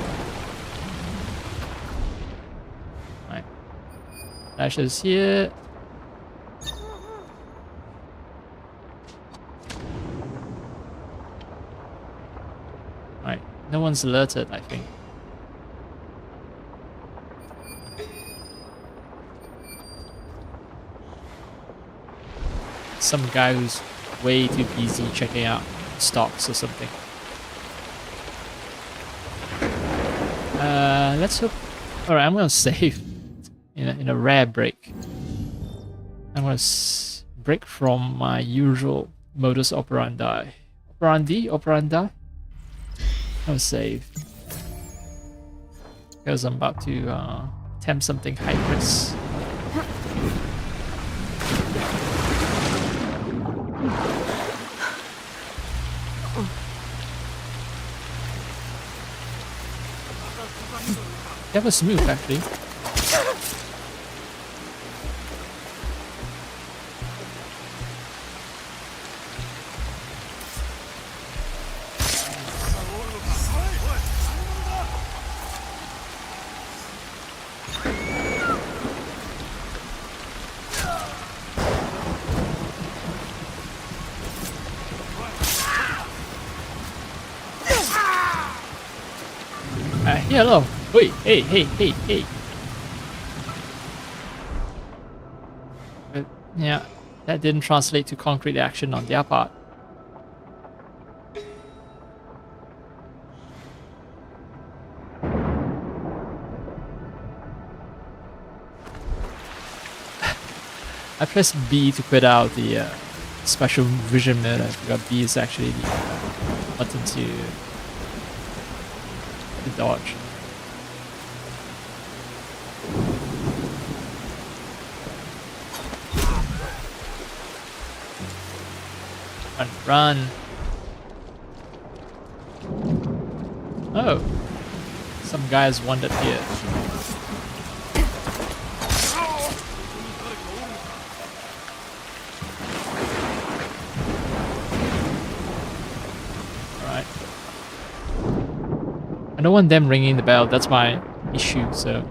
Right. Dash is here. Right. No one's alerted, I think. Some guy who's way too busy checking out stocks or something. Let's hope. Alright, I'm gonna save in a rare break. I'm gonna break from my usual modus operandi. Operandi? I'm gonna save. Because I'm about to attempt something high risk. That was smooth, actually. Yeah, hello. Wait, hey. But, yeah, that didn't translate to concrete action on their part. I pressed B to quit out the special vision mode. I forgot B is actually the button to dodge. Run, run. Oh, some guys wandered here. Alright. I don't want them ringing the bell, that's my issue, so...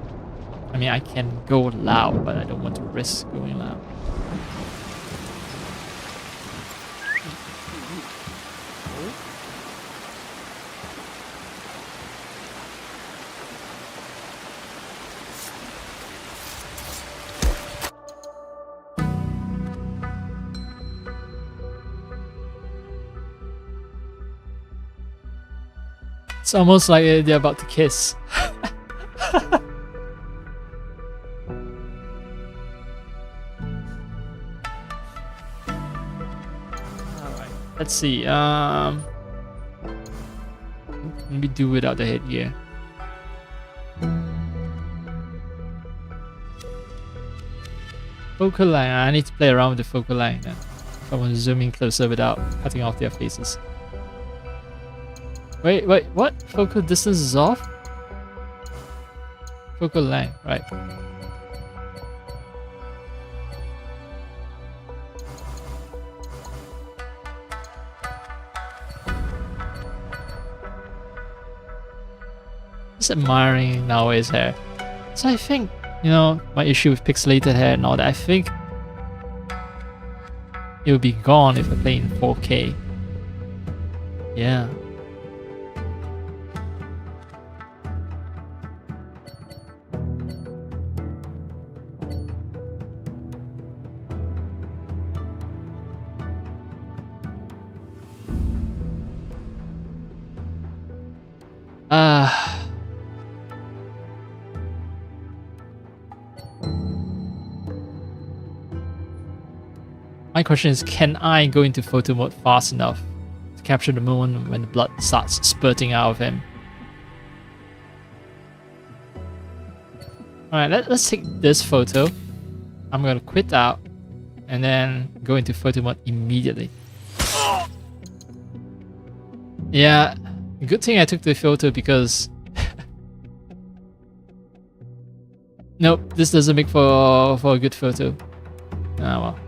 I mean, I can go loud, but I don't want to risk going loud. It's almost like they're about to kiss. Alright, let's see. Maybe do without the headgear. Focal line. I need to play around with the focal line then. If I want to zoom in closer without cutting off their faces. Wait, what? Focal distance is off? Focal length, right. Just admiring Naoe's hair. So I think, you know, my issue with pixelated hair and all that, I think it would be gone if I play in 4K. Yeah. My question is, can I go into photo mode fast enough to capture the moment when the blood starts spurting out of him? Alright, let's take this photo. I'm gonna quit out and then go into photo mode immediately. Yeah, good thing I took the photo because... Nope, this doesn't make for a good photo. Ah well.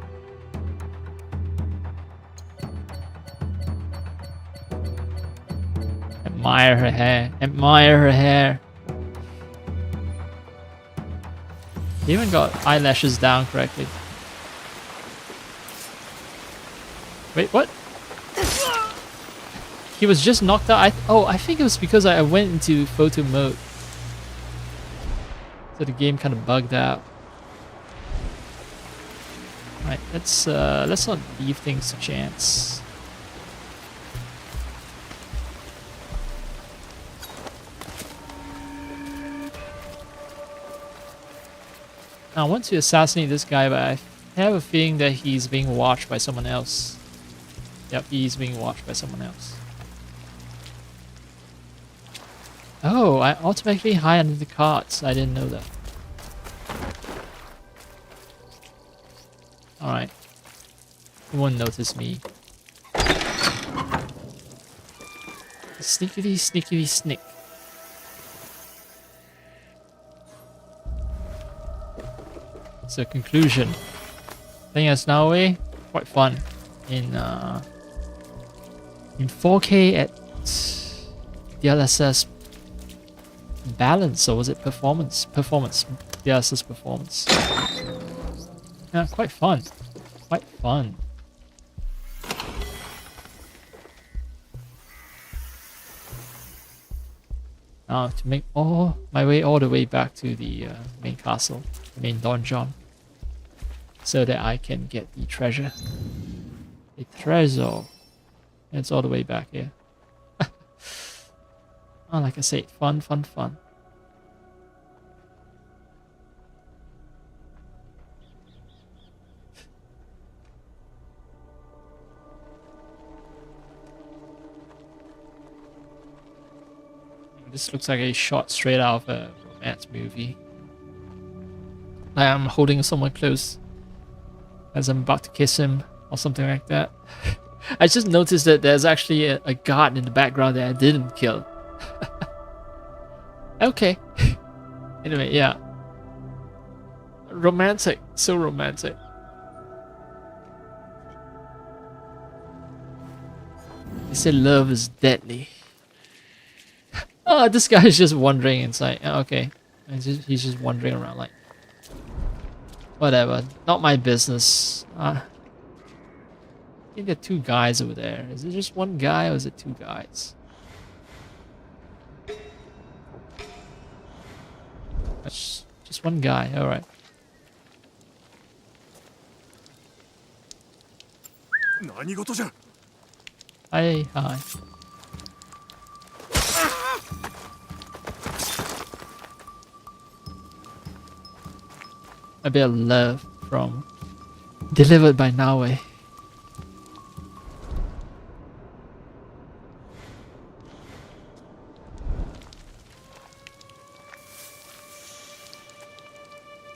Admire her hair. Admire her hair. He even got eyelashes down correctly. Wait, what? He was just knocked out. I think it was because I went into photo mode. So the game kind of bugged out. Right, let's not leave things to chance. Now, I want to assassinate this guy, but I have a feeling that he's being watched by someone else. Yep, he's being watched by someone else. Oh, I automatically hide under the carts. I didn't know that. Alright. He won't notice me. Sneakily, sneakily, sneak. So conclusion. Playing as Naoe, quite fun. In 4K at DLSS balance, or was it performance? Performance. DLSS performance. Yeah, quite fun. Quite fun. Now to make my way all the way back to the main castle, the main donjon, so that I can get the treasure. A treasure. It's all the way back here. Oh, like I said, fun, fun, fun. This looks like a shot straight out of a romance movie. Like I'm holding someone close as I'm about to kiss him or something like that. I just noticed that there's actually a guard in the background that I didn't kill. Okay. Anyway, yeah. Romantic. So romantic. They say love is deadly. Oh, this guy is just wandering inside. Okay. He's just wandering around like... Whatever. Not my business. I think there are two guys over there. Is it just one guy or is it two guys? Just one guy. Alright. Hi. Hi. A bit of love from delivered by Naue.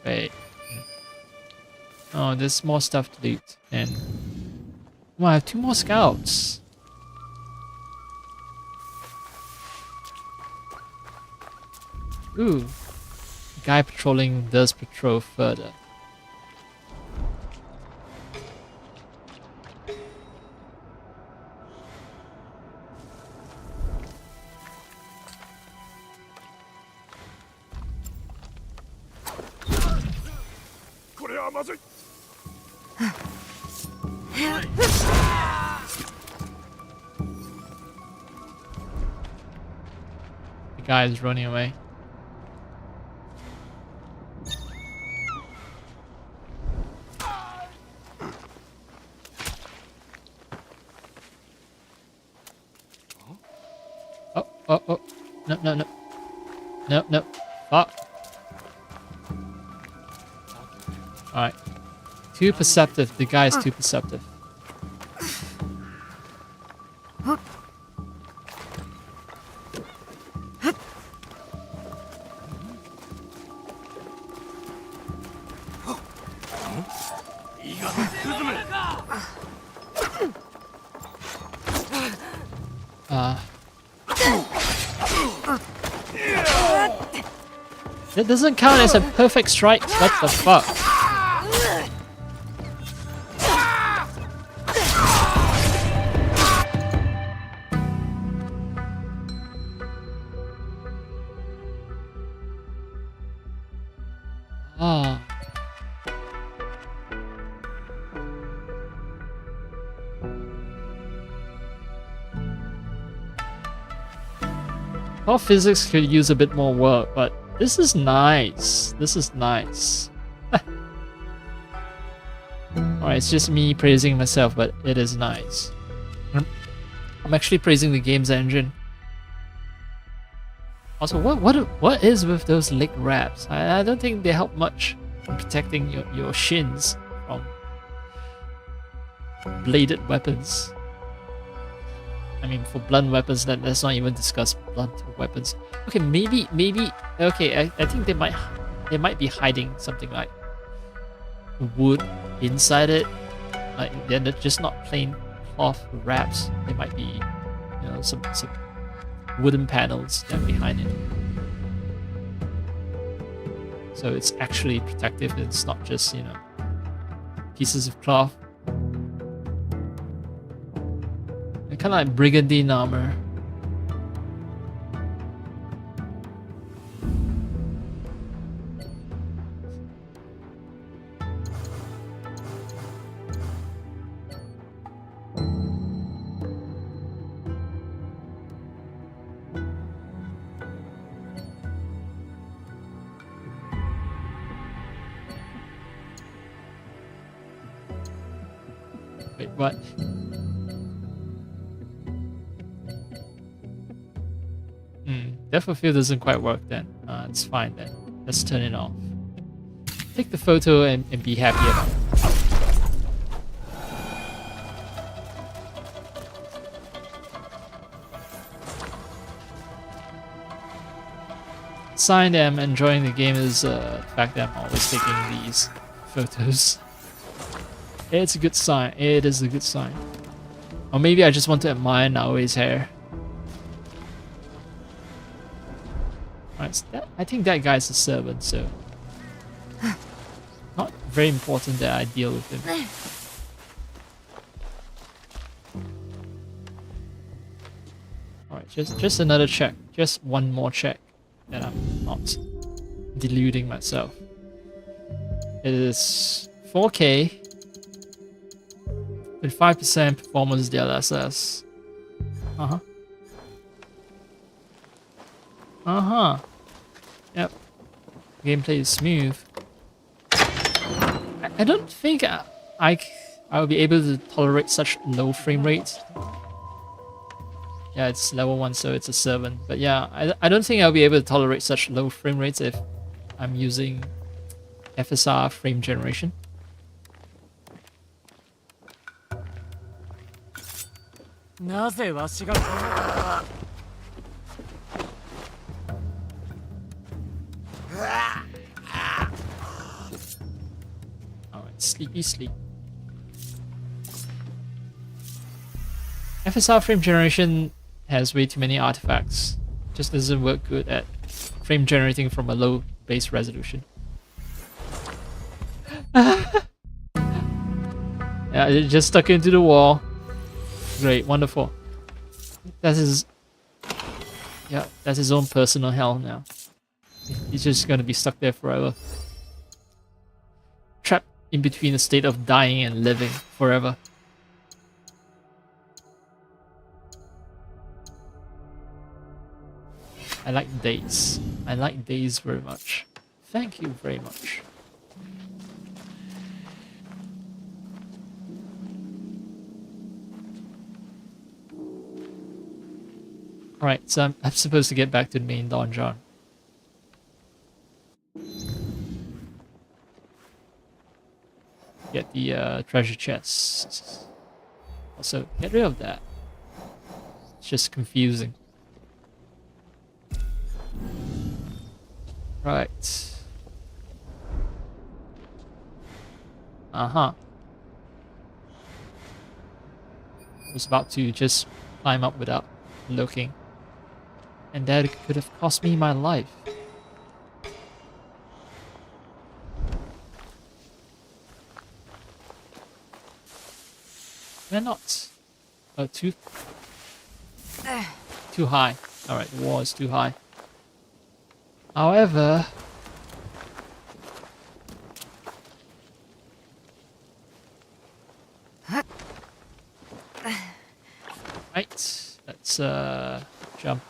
Wait. Oh, there's more stuff to loot. And oh, I have 2 more scouts. Ooh. Guy patrolling does patrol further. The guy is running away. Oh. No. No. Fuck. Alright. Too perceptive. The guy is too perceptive. That doesn't count as a perfect strike. What the fuck? Ah. Well, physics could use a bit more work, but this is nice. This is nice. Alright, it's just me praising myself, but it is nice. I'm actually praising the game's engine. Also, what is with those leg wraps? I don't think they help much in protecting your shins from bladed weapons. I mean, for blunt weapons, let's not even discuss blunt weapons. Okay, maybe. Okay, I think they might be hiding something like wood inside it. Like they're just not plain cloth wraps. They might be, you know, some wooden panels that are behind it. So it's actually protective. It's not just, you know, pieces of cloth. Kind of like brigandine armor. Wait, what? Depth of field doesn't quite work then. It's fine then. Let's turn it off. Take the photo and be happy about it. sign that I'm enjoying the game is the fact that I'm always taking these photos. It's a good sign. It is a good sign. Or maybe I just want to admire Naoi's hair. Alright, so I think that guy's a servant, so not very important that I deal with him. Alright, just another check. Just one more check that I'm not deluding myself. It is 4K with 5% performance DLSS. Uh-huh. Uh-huh. Yep. Gameplay is smooth. I don't think I will be able to tolerate such low frame rates. Yeah, it's level 1, so it's a 7. But yeah, I don't think I'll be able to tolerate such low frame rates if I'm using FSR frame generation. Alright, sleepy sleep. FSR frame generation has way too many artifacts. Just doesn't work good at frame generating from a low base resolution. Yeah, it just stuck into the wall. Great, wonderful. That's his... Yeah, that's his own personal hell now. He's just gonna be stuck there forever. Trapped in between a state of dying and living forever. I like days. I like days very much. Thank you very much. Alright, so I'm supposed to get back to the main donjon. Get the treasure chest. Also, get rid of that. It's just confusing. Right. Uh-huh. I was about to just climb up without looking. And that could have cost me my life. Why not? Oh, too high. Alright, the wall is too high. However... Right, let's jump.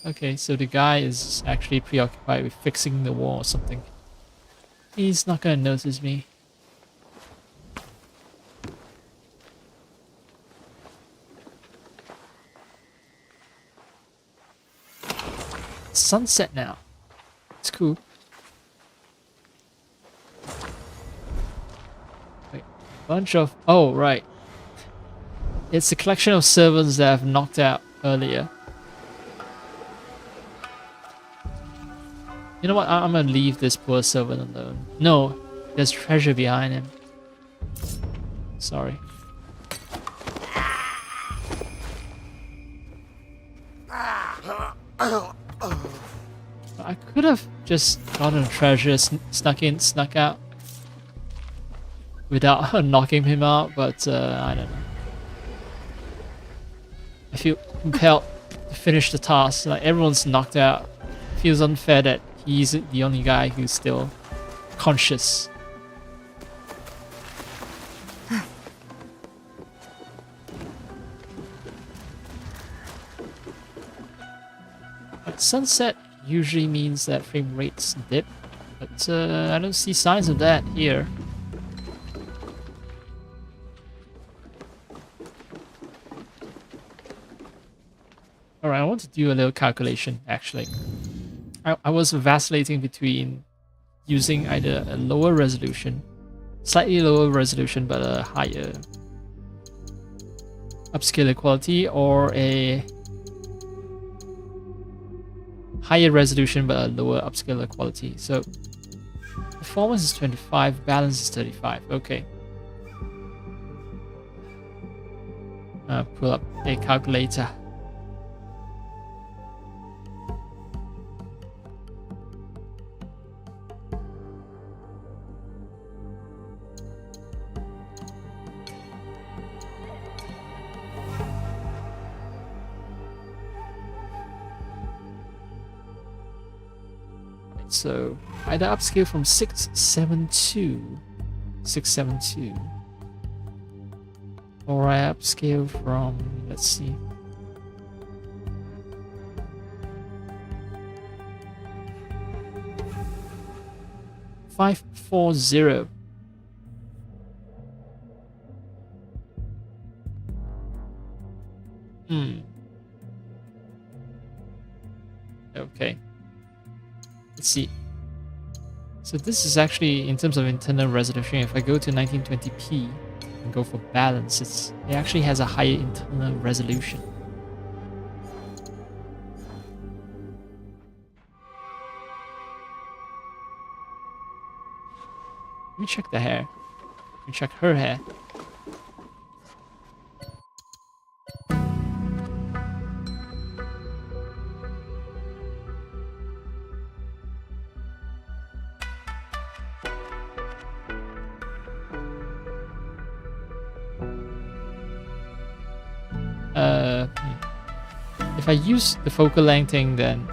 Okay, so the guy is actually preoccupied with fixing the wall or something. He's not gonna notice me. It's sunset now. It's cool. Wait, bunch of... Oh, right. It's a collection of servants that I've knocked out earlier. You know what? I'm gonna leave this poor servant alone. No, there's treasure behind him. Sorry. I could have just gotten treasure, snuck in, snuck out without knocking him out, but I don't know. I feel compelled to finish the task. Like everyone's knocked out. It feels unfair that he's the only guy who's still conscious. But sunset usually means that frame rates dip, but I don't see signs of that here. Alright, I want to do a little calculation actually. I was vacillating between using either a lower resolution Slightly lower resolution but a higher upscaler quality, or a higher resolution but a lower upscaler quality. So performance is 25, balance is 35. Okay. Pull up a calculator. So either upscale from 672, or I upscale from, let's see, 540. Okay. Let's see. So this is actually, in terms of internal resolution, if I go to 1920p and go for balance, it actually has a higher internal resolution. Let me check the hair. Let me check her hair. If I use the focal length thing, then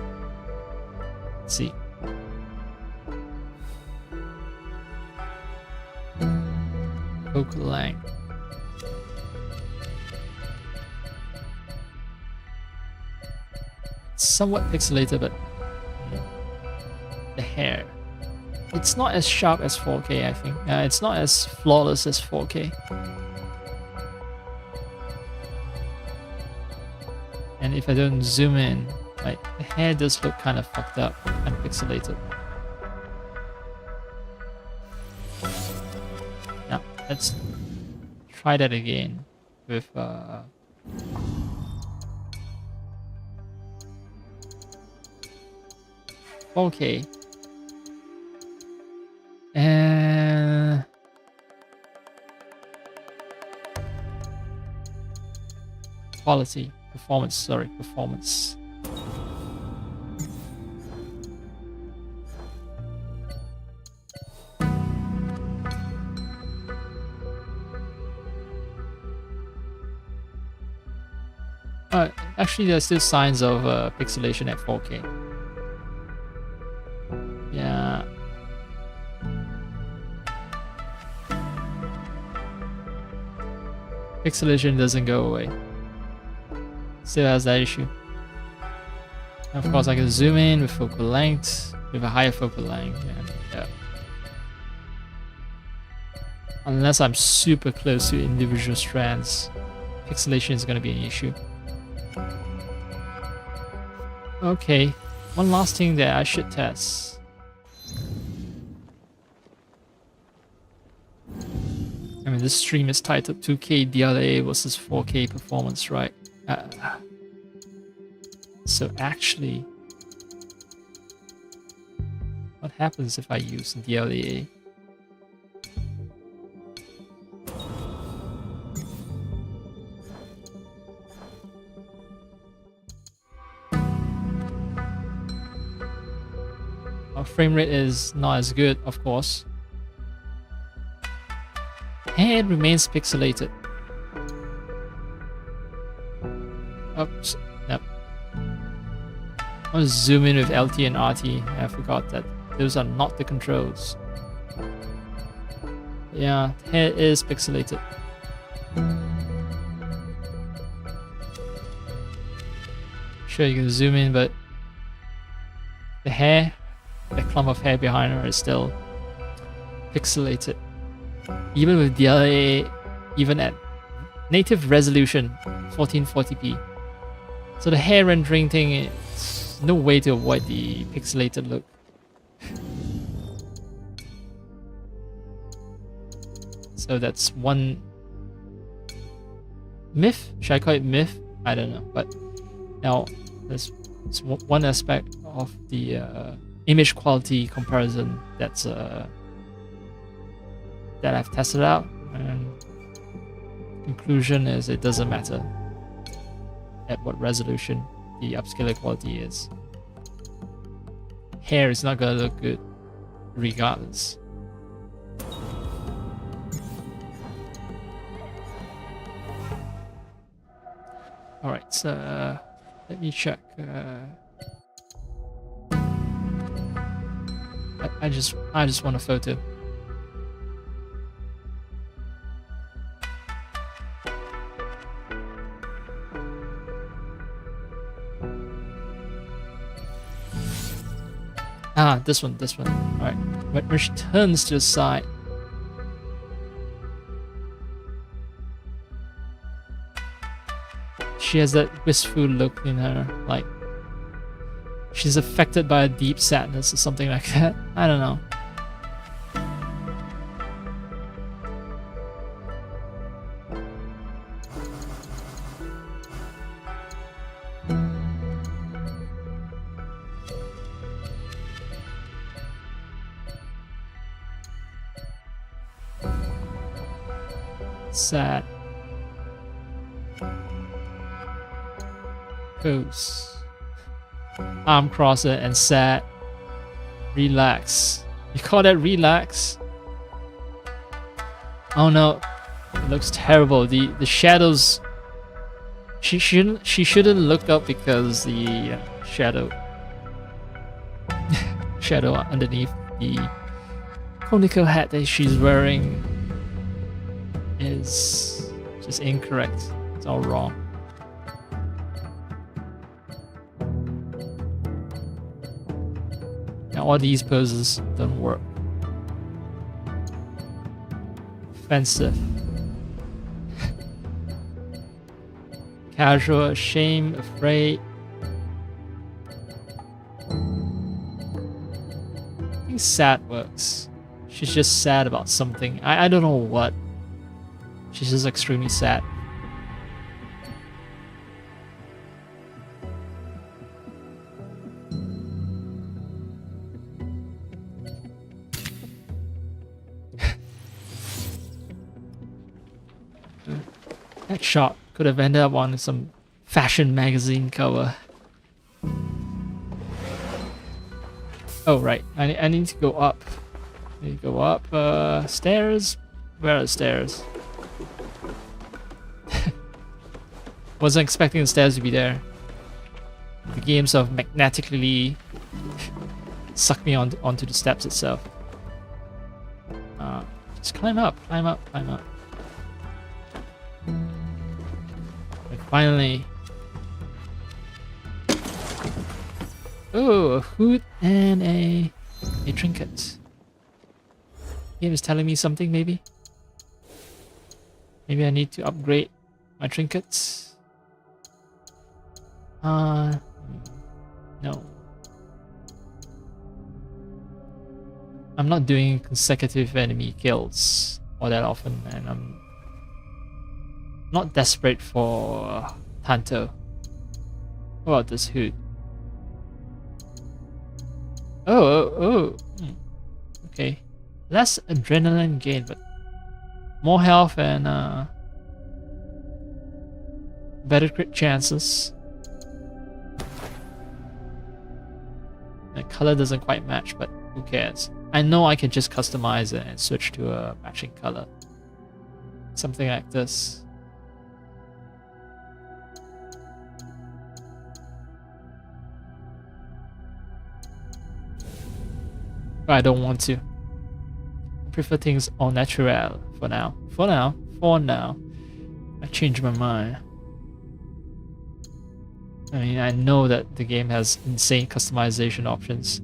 let's see. Focal length. It's somewhat pixelated, but the hair. It's not as sharp as 4K, I think. It's not as flawless as 4K. And if I don't zoom in, like, the hair does look kind of fucked up and pixelated. Now, let's try that again with 4K. And quality. Performance. Actually, there's still signs of pixelation at 4K. Yeah. Pixelation doesn't go away. Still has that issue. And of course, I can zoom in with focal length, with a higher focal length. And, yeah. Unless I'm super close to individual strands, pixelation is going to be an issue. Okay, one last thing that I should test. I mean, this stream is titled 2K DLAA versus 4K performance, right? So actually, what happens if I use DLAA? Our frame rate is not as good, of course. And it remains pixelated. Oops, yep. I want to zoom in with LT and RT. I forgot that those are not the controls. Yeah, hair is pixelated. Sure, you can zoom in, but the hair, the clump of hair behind her is still pixelated. Even with DLAA, even at native resolution, 1440p. So the hair rendering thing is no way to avoid the pixelated look. So that's one myth. Should I call it myth? I don't know. But now there's one aspect of the image quality comparison that's that I've tested out, and conclusion is it doesn't matter at what resolution the upscaler quality is. Hair is not gonna look good regardless. Alright, so let me check. I just want a photo. Ah, this one. Alright. When she turns to the side. She has that wistful look in her, like she's affected by a deep sadness or something like that. I don't know. Sad. Pose. Arm crosser and sad. Relax. You call that relax? Oh no, it looks terrible. The shadows. She shouldn't look up because the shadow underneath the conical hat that she's wearing is just incorrect. It's all wrong. Now all these poses don't work. Offensive. Casual, ashamed, afraid. I think sad works. She's just sad about something. I don't know what. She's just extremely sad. That shot could have ended up on some fashion magazine cover. Oh right, I need to go up. I need to go up. Stairs? Where are the stairs? Wasn't expecting the stairs to be there. The game sort of magnetically sucked me onto the steps itself. Just climb up. And finally. Oh, a hood and a trinket. Game is telling me something, maybe? Maybe I need to upgrade my trinkets. No. I'm not doing consecutive enemy kills all that often, and I'm not desperate for Tanto. What about this hood? Oh. Okay. Less adrenaline gain, but more health and better crit chances. The color doesn't quite match, but who cares? I know I can just customize it and switch to a matching color. Something like this. But I don't want to. I prefer things au naturel for now. For now. I changed my mind. I mean, I know that the game has insane customization options.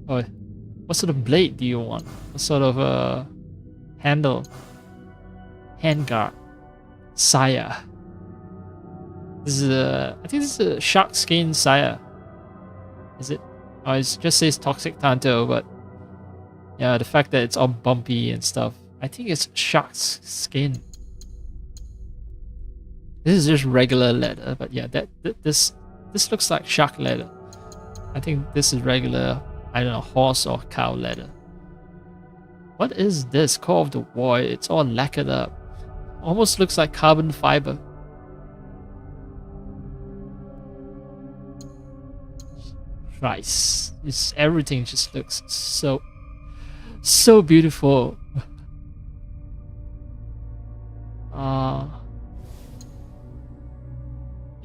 Oh, what sort of blade do you want? What sort of handle? Handguard. Saya. This is I think this is a shark skin Saya. Is it? Oh, it just says Toxic Tanto, but yeah, the fact that it's all bumpy and stuff I think it's shark's skin. This is just regular leather, but yeah, this looks like shark leather. I think this is regular, I don't know, horse or cow leather. What is this? Core of the Void. It's all lacquered up. Almost looks like carbon fiber. Christ, everything just looks so beautiful.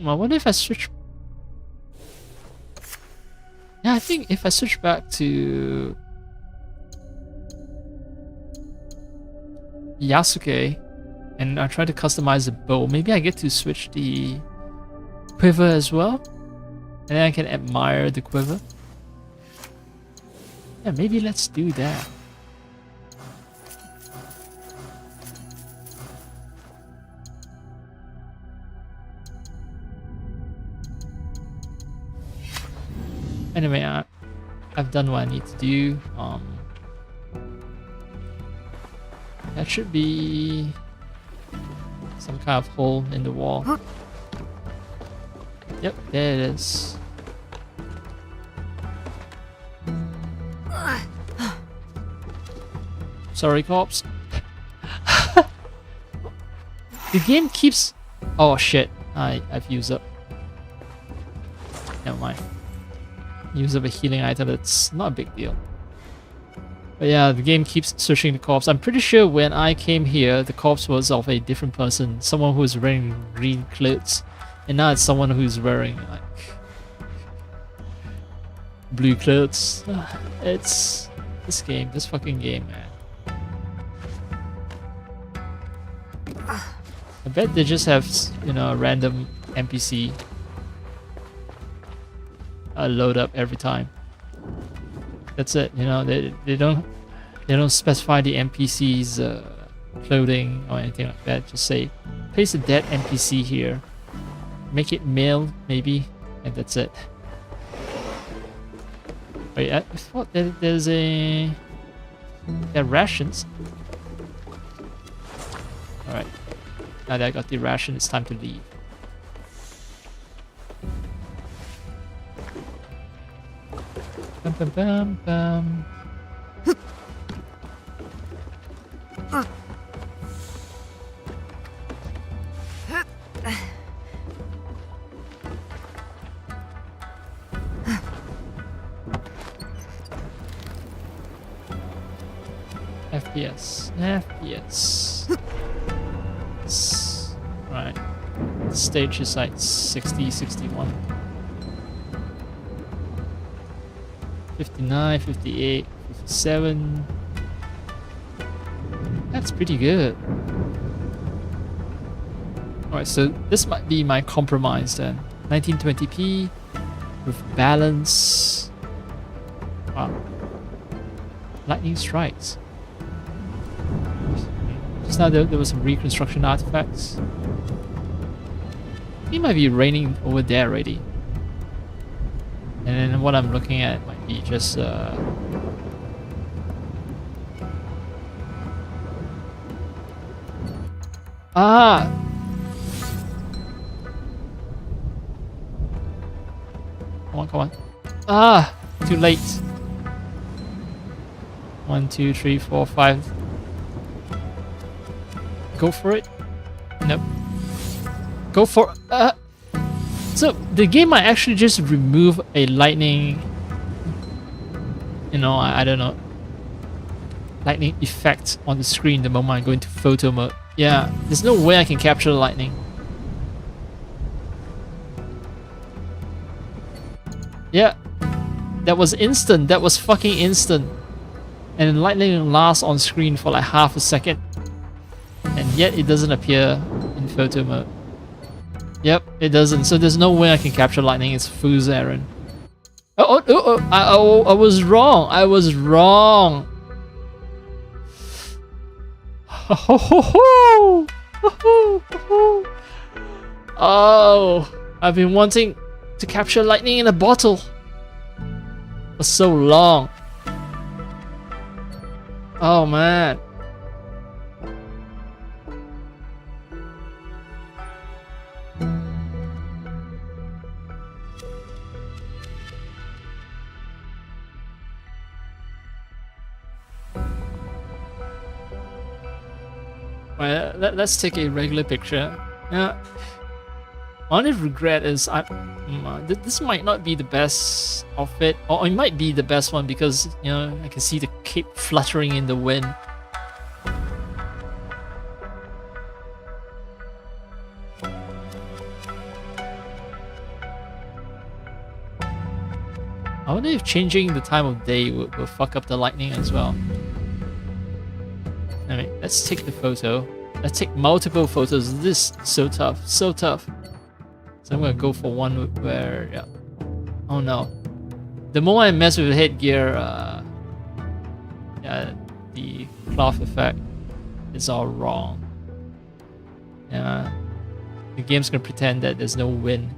I wonder if I switch. Yeah, I think if I switch back to Yasuke and I try to customize the bow, maybe I get to switch the quiver as well, and then I can admire the quiver. Yeah, maybe let's do that. Anyway, I've done what I need to do. That should be some kind of hole in the wall. Yep, there it is. Sorry, corpse. The game keeps... Oh shit, I've used up. Never mind. Use up a healing item, that's not a big deal. But yeah, the game keeps searching the corpse. I'm pretty sure when I came here, the corpse was of a different person. Someone who was wearing green clothes. And now it's someone who's wearing like blue clothes. It's this fucking game, man. I bet they just have, you know, a random NPC load up every time. That's it, you know. They don't specify the NPC's clothing or anything like that. Just say place a dead NPC here, make it male maybe, and that's it. Wait, I thought that there's there are rations. All right, now that I got the ration, it's time to leave. Bum, bum, bum, bum. FPS. Right. The stage is like 60, 61. 59, 58, 57. That's pretty good. Alright, so this might be my compromise then. 1920p with balance. Wow. Lightning strikes. Just now there was some reconstruction artifacts. It might be raining over there already. And then what I'm looking at might be just Ah! Come on, come on. Ah! Too late. 1, 2, 3, 4, 5. Go for it. Nope. Go for so the game might actually just remove a lightning, you know, I don't know, lightning effect on the screen the moment I go into photo mode. Yeah, there's no way I can capture the lightning. Yeah, that was instant. That was fucking instant. And lightning lasts on screen for like half a second. And yet it doesn't appear in photo mode. Yep, it doesn't. So there's no way I can capture lightning. It's fool's errand. I was wrong. I was wrong. Oh, I've been wanting to capture lightning in a bottle for so long. Oh man. Well, let's take a regular picture. Now, my only regret is this might not be the best outfit, or it might be the best one because I can see the cape fluttering in the wind. I wonder if changing the time of day will fuck up the lightning as well. Alright, let's take the photo. Let's take multiple photos. This is so tough, so tough. So I'm gonna go for one where, yeah. Oh no. The more I mess with the headgear, yeah, the cloth effect is all wrong. Yeah, the game's gonna pretend that there's no wind.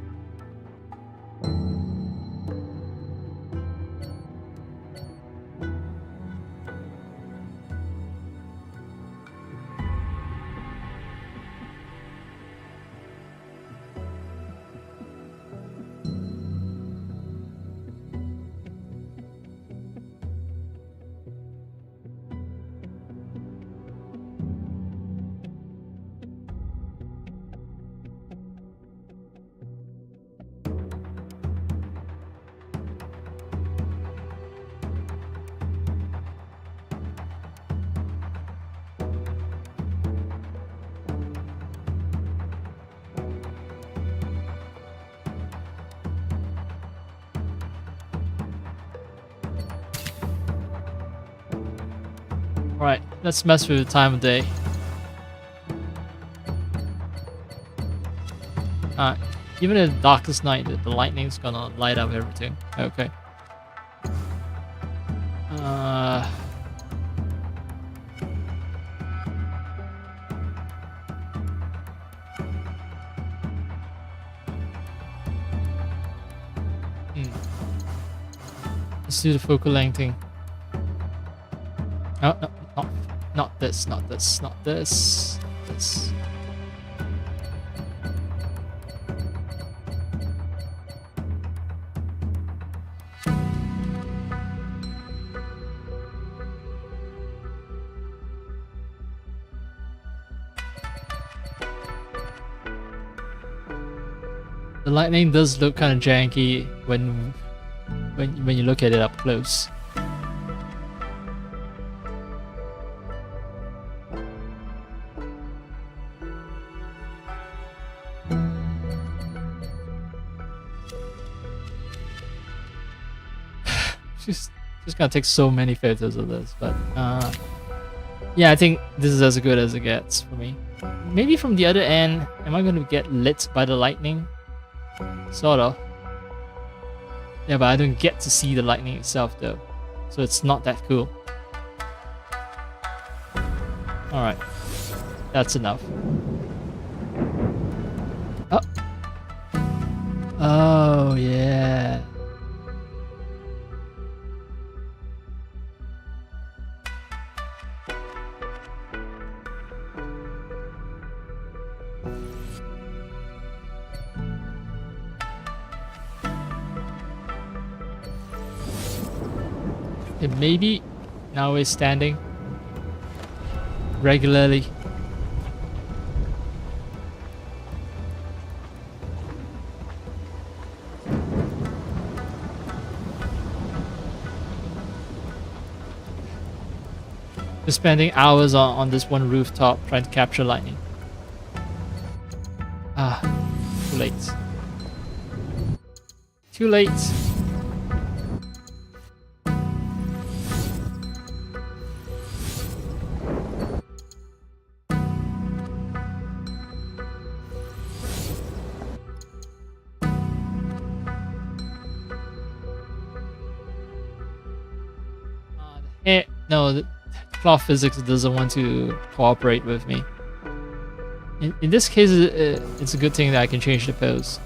Alright, let's mess with the time of day. Even in the darkest night, the lightning's gonna light up everything. Okay. Let's do the focal length thing. Oh, no, not this, not this, not this. This. The lightning does look kind of janky when you look at it up close. Just gonna take so many photos of this, but yeah, I think this is as good as it gets for me. Maybe from the other end, am I gonna get lit by the lightning? Sort of. Yeah, but I don't get to see the lightning itself though, so it's not that cool. Alright, that's enough. Oh, oh yeah. Maybe now we're standing regularly. Just spending hours on this one rooftop trying to capture lightning. Ah, too late. Too late. No, the cloth physics doesn't want to cooperate with me. In this case, it's a good thing that I can change the pose.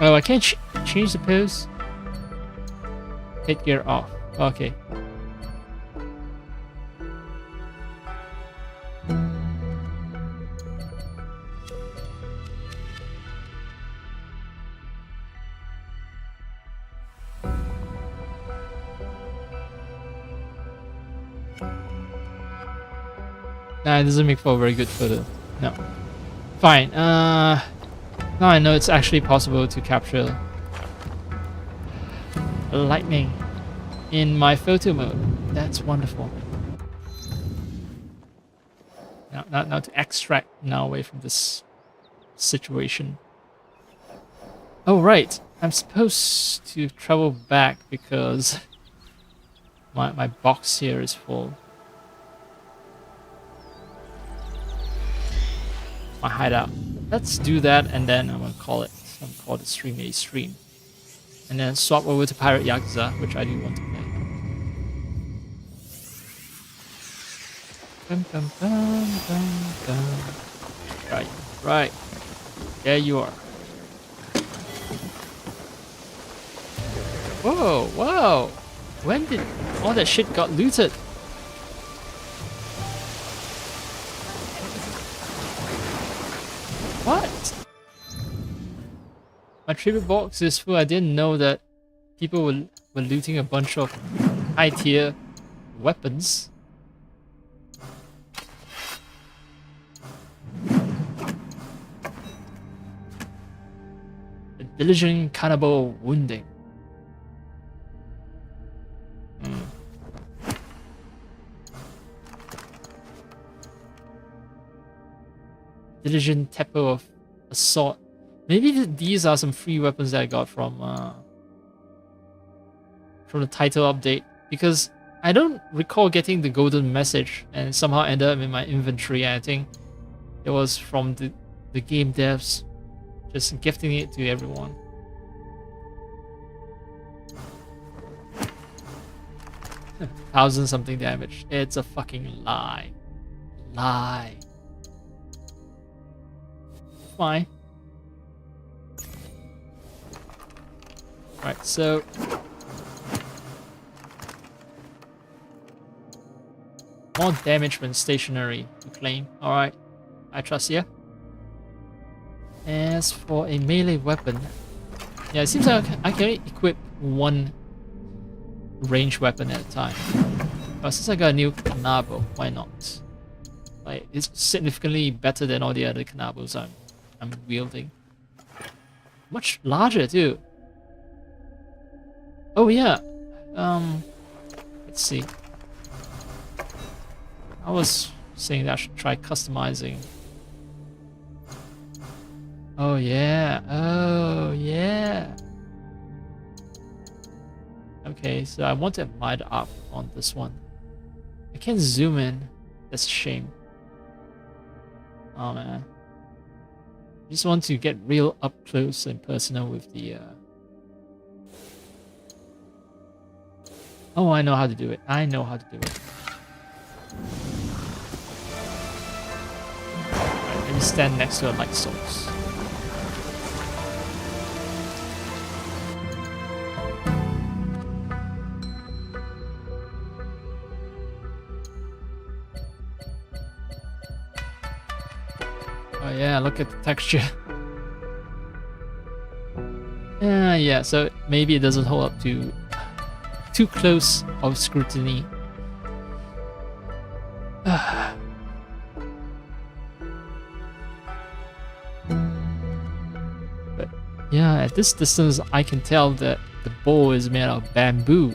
Oh, I can't change the pose? Headgear off. Okay. Nah, it doesn't make for a very good photo. No. Fine. Now I know it's actually possible to capture lightning in my photo mode. That's wonderful. Now to extract now away from this situation. Oh right, I'm supposed to travel back because my box here is full. My hideout. Let's do that, and then I'm gonna call it. I'm gonna call the stream a stream, and then swap over to Pirate Yakuza, which I do want to play. Bum, bum, bum, bum, bum. Right. There you are. Whoa! When did all that shit got looted? What? My tribute box is full. I didn't know that people were looting a bunch of high tier weapons. The diligent cannibal wounding. Diligent Teppo of Assault. Maybe these are some free weapons that I got from the title update, because I don't recall getting the golden message and somehow ended up in my inventory. I think it was from the game devs just gifting it to everyone. Thousand something damage. It's a fucking lie. Fine. Right, so more damage when stationary to claim. Alright, I trust you. As for a melee weapon, yeah, it seems like I can only equip one ranged weapon at a time. But since I got a new Kanabo, why not? Like, it's significantly better than all the other Kanabos I'm wielding. Much larger too. Oh yeah. Let's see. I was saying that I should try customizing. Oh yeah. Okay, so I want to light up on this one. I can't zoom in. That's a shame. Oh man. I just want to get real up close and personal with the Oh, I know how to do it. Let me stand next to a light source. Oh yeah, look at the texture. Yeah, so maybe it doesn't hold up to too close of scrutiny. But yeah, at this distance I can tell that the bow is made out of bamboo.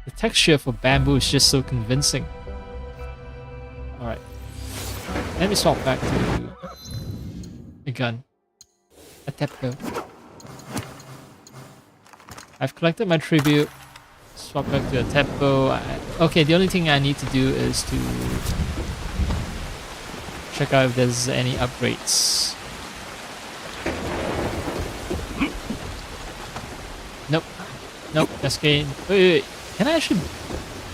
The texture for bamboo is just so convincing. Alright. Let me swap back to a gun. A Tepco. I've collected my tribute. Swap back to a Tepco. Okay, the only thing I need to do is to check out if there's any upgrades. Nope, escape. Wait. Can I actually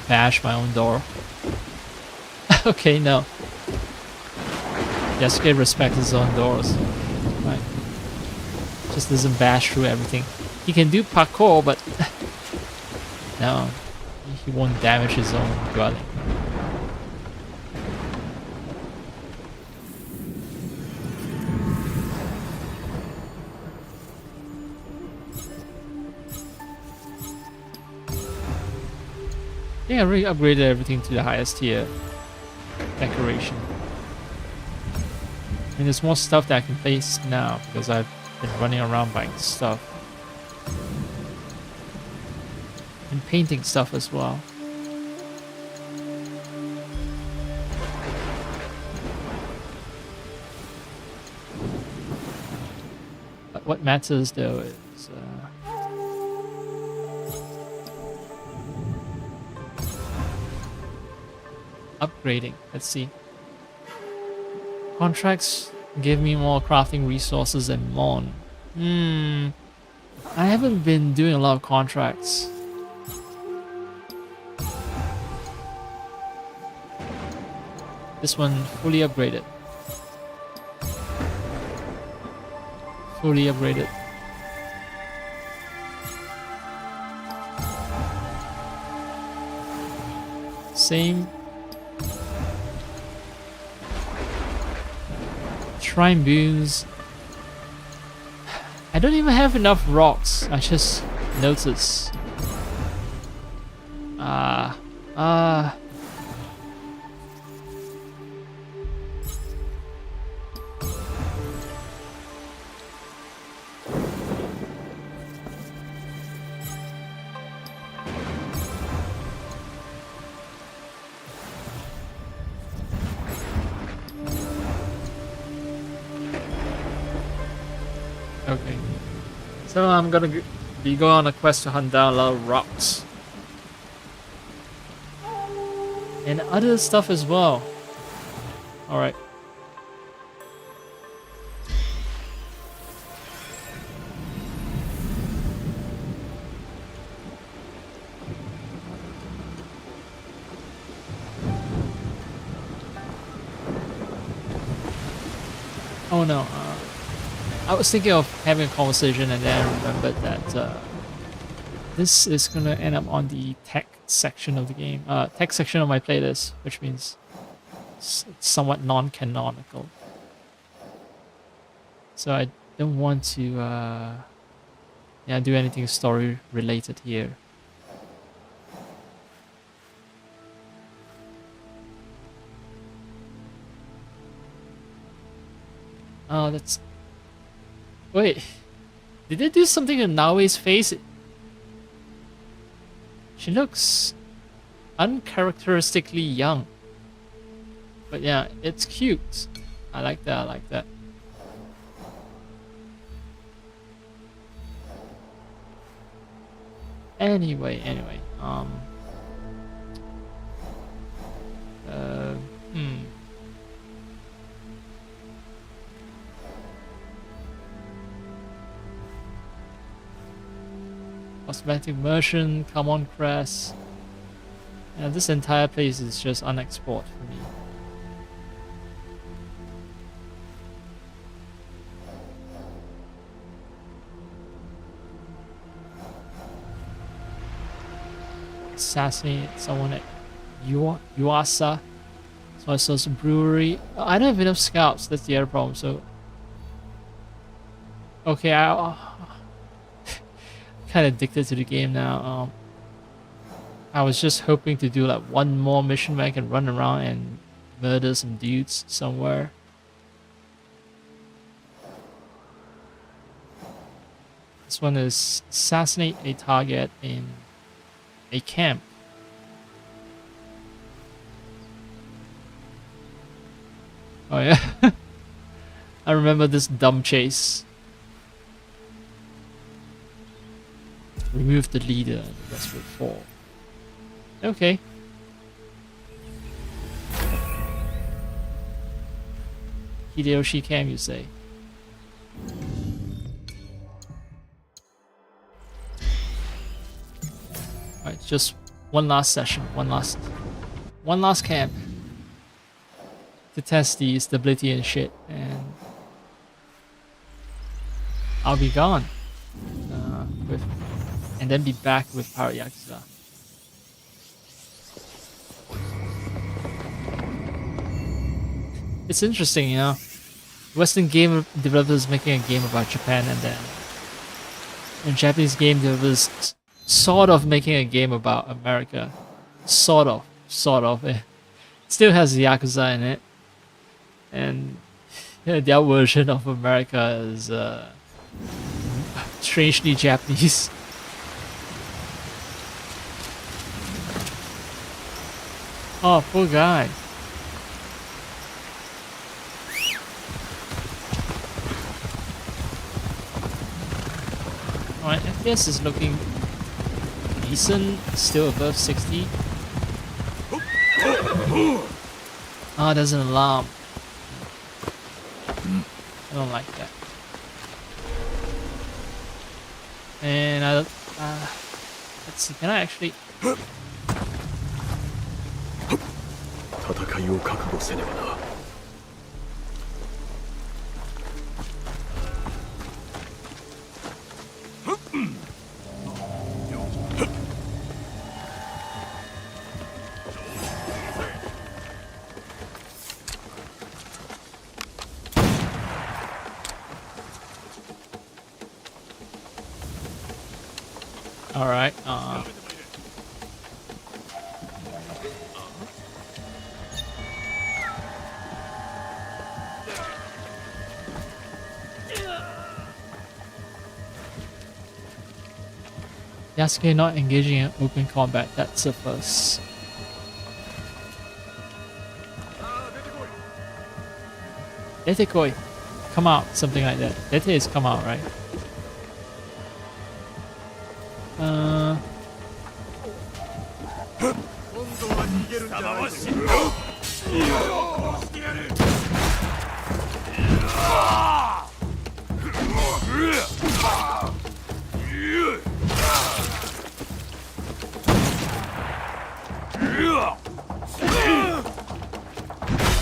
bash my own door? Okay, no. Yasuke respects his own doors. Right. Just doesn't bash through everything. He can do parkour, but no, he won't damage his own dwelling. I think I really upgraded everything to the highest tier. decoration. And there's more stuff that I can place now because I've been running around buying stuff. And painting stuff as well. But what matters though is upgrading. Let's see. Contracts give me more crafting resources and Mon. I haven't been doing a lot of contracts. This one fully upgraded. Fully upgraded. Same. Shrine booms. I don't even have enough rocks. I just noticed. Okay. So I'm gonna be going on a quest to hunt down a lot of rocks. And other stuff as well. Alright. Oh no. I was thinking of having a conversation and then I remembered that this is gonna end up on the tech section of the game, tech section of my playlist, which means it's somewhat non-canonical. So I don't want to do anything story related here. Oh, that's... Wait, did they do something to Naoi's face? She looks uncharacteristically young. But yeah, it's cute. I like that, I like that. Anyway. Cosmetic immersion, come on Crest. Yeah, this entire place is just unexplored for me. Assassinate someone at Yuasa. So I saw some brewery. I don't have enough scouts, that's the other problem, so... Okay, I kind of addicted to the game now. I was just hoping to do like one more mission where I can run around and murder some dudes somewhere. This one is assassinate a target in a camp. Oh yeah. I remember this dumb chase. Remove the leader and the rest will fall. Okay. Hideyoshi camp, you say? Alright, just one last session, one last camp to test the stability and shit, and I'll be gone. And then be back with Pirate Yakuza. It's interesting, you know. Western game developers making a game about Japan, and then Japanese game developers sort of making a game about America. Sort of. Still has Yakuza in it, and yeah, their version of America is strangely Japanese. Oh, poor guy. Alright, FPS is looking decent, still above 60. Oh, there's an alarm. I don't like that. And I don't, let's see, can I actually... 戦いを覚悟せねばな。Alright, Yasuke not engaging in open combat, that's a first. Detekoi, come out, something like that. Dete is come out, right?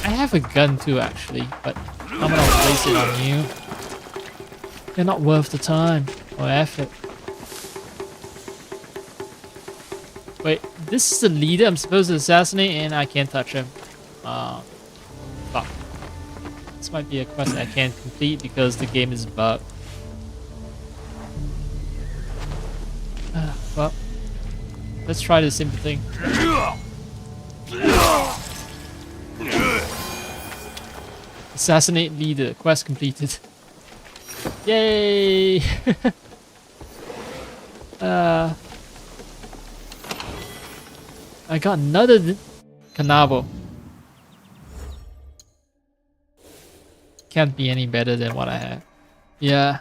I have a gun too, actually, but I'm gonna waste it on you. They're not worth the time or effort. Wait, this is the leader I'm supposed to assassinate and I can't touch him. Fuck. This might be a quest I can't complete because the game is bugged. Well, let's try the simple thing. Assassinate leader, quest completed. Yay! I got another Kanabo. Can't be any better than what I have. Yeah.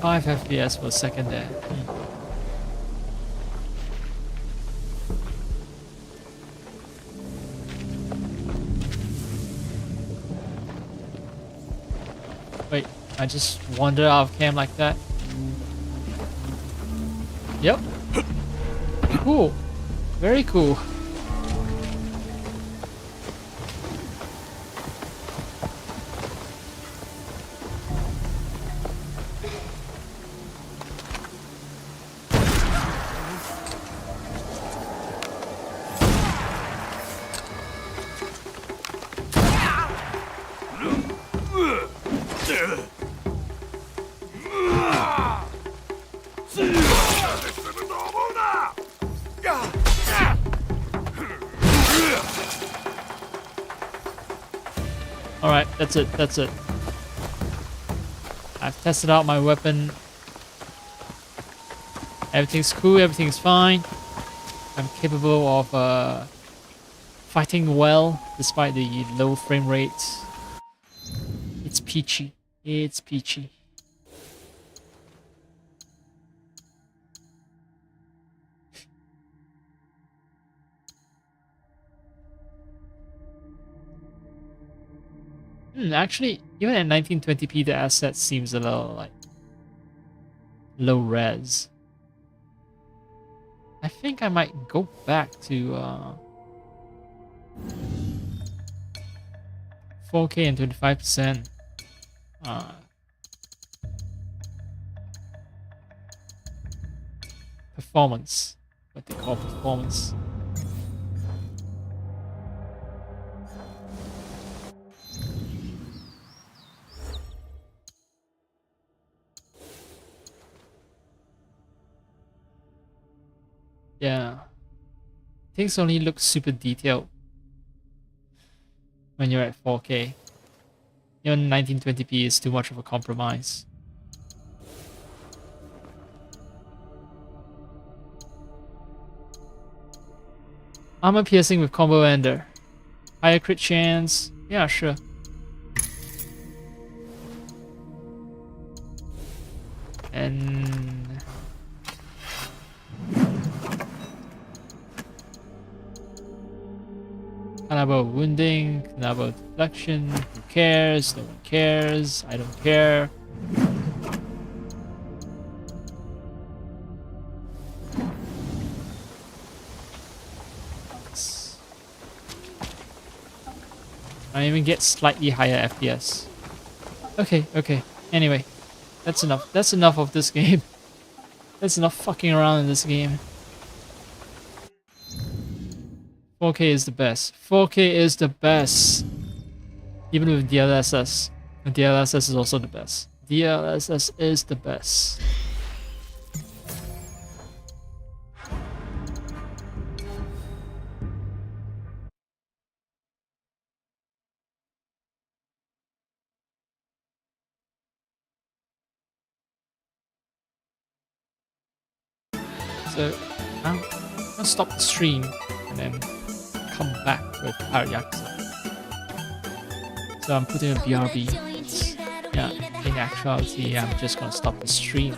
Five FPS for a second there. Wait, I just wander out of camp like that? Yep. Cool. Very cool. Alright, that's it, that's it. I've tested out my weapon. Everything's cool, everything's fine. I'm capable of fighting well despite the low frame rate. It's peachy. It's peachy. Actually, even at 1920p, the asset seems a little like low res. I think I might go back to 4K and 25%. Performance, what they call performance. Yeah. Things only look super detailed when you're at 4K. Even 1920p is too much of a compromise. Armor piercing with combo ender. Higher crit chance. Yeah, sure. And Kanabo wounding, Kanabo deflection. Who cares? No one cares. I don't care. I even get slightly higher FPS. Okay, okay. Anyway, that's enough. That's enough of this game. That's enough fucking around in this game. 4K is the best. 4K is the best. Even with DLSS. DLSS is also the best. DLSS is the best. So I'm gonna stop the stream and then come back with Yakuza. So I'm putting a BRB. Yeah, in actuality, I'm just gonna stop the stream.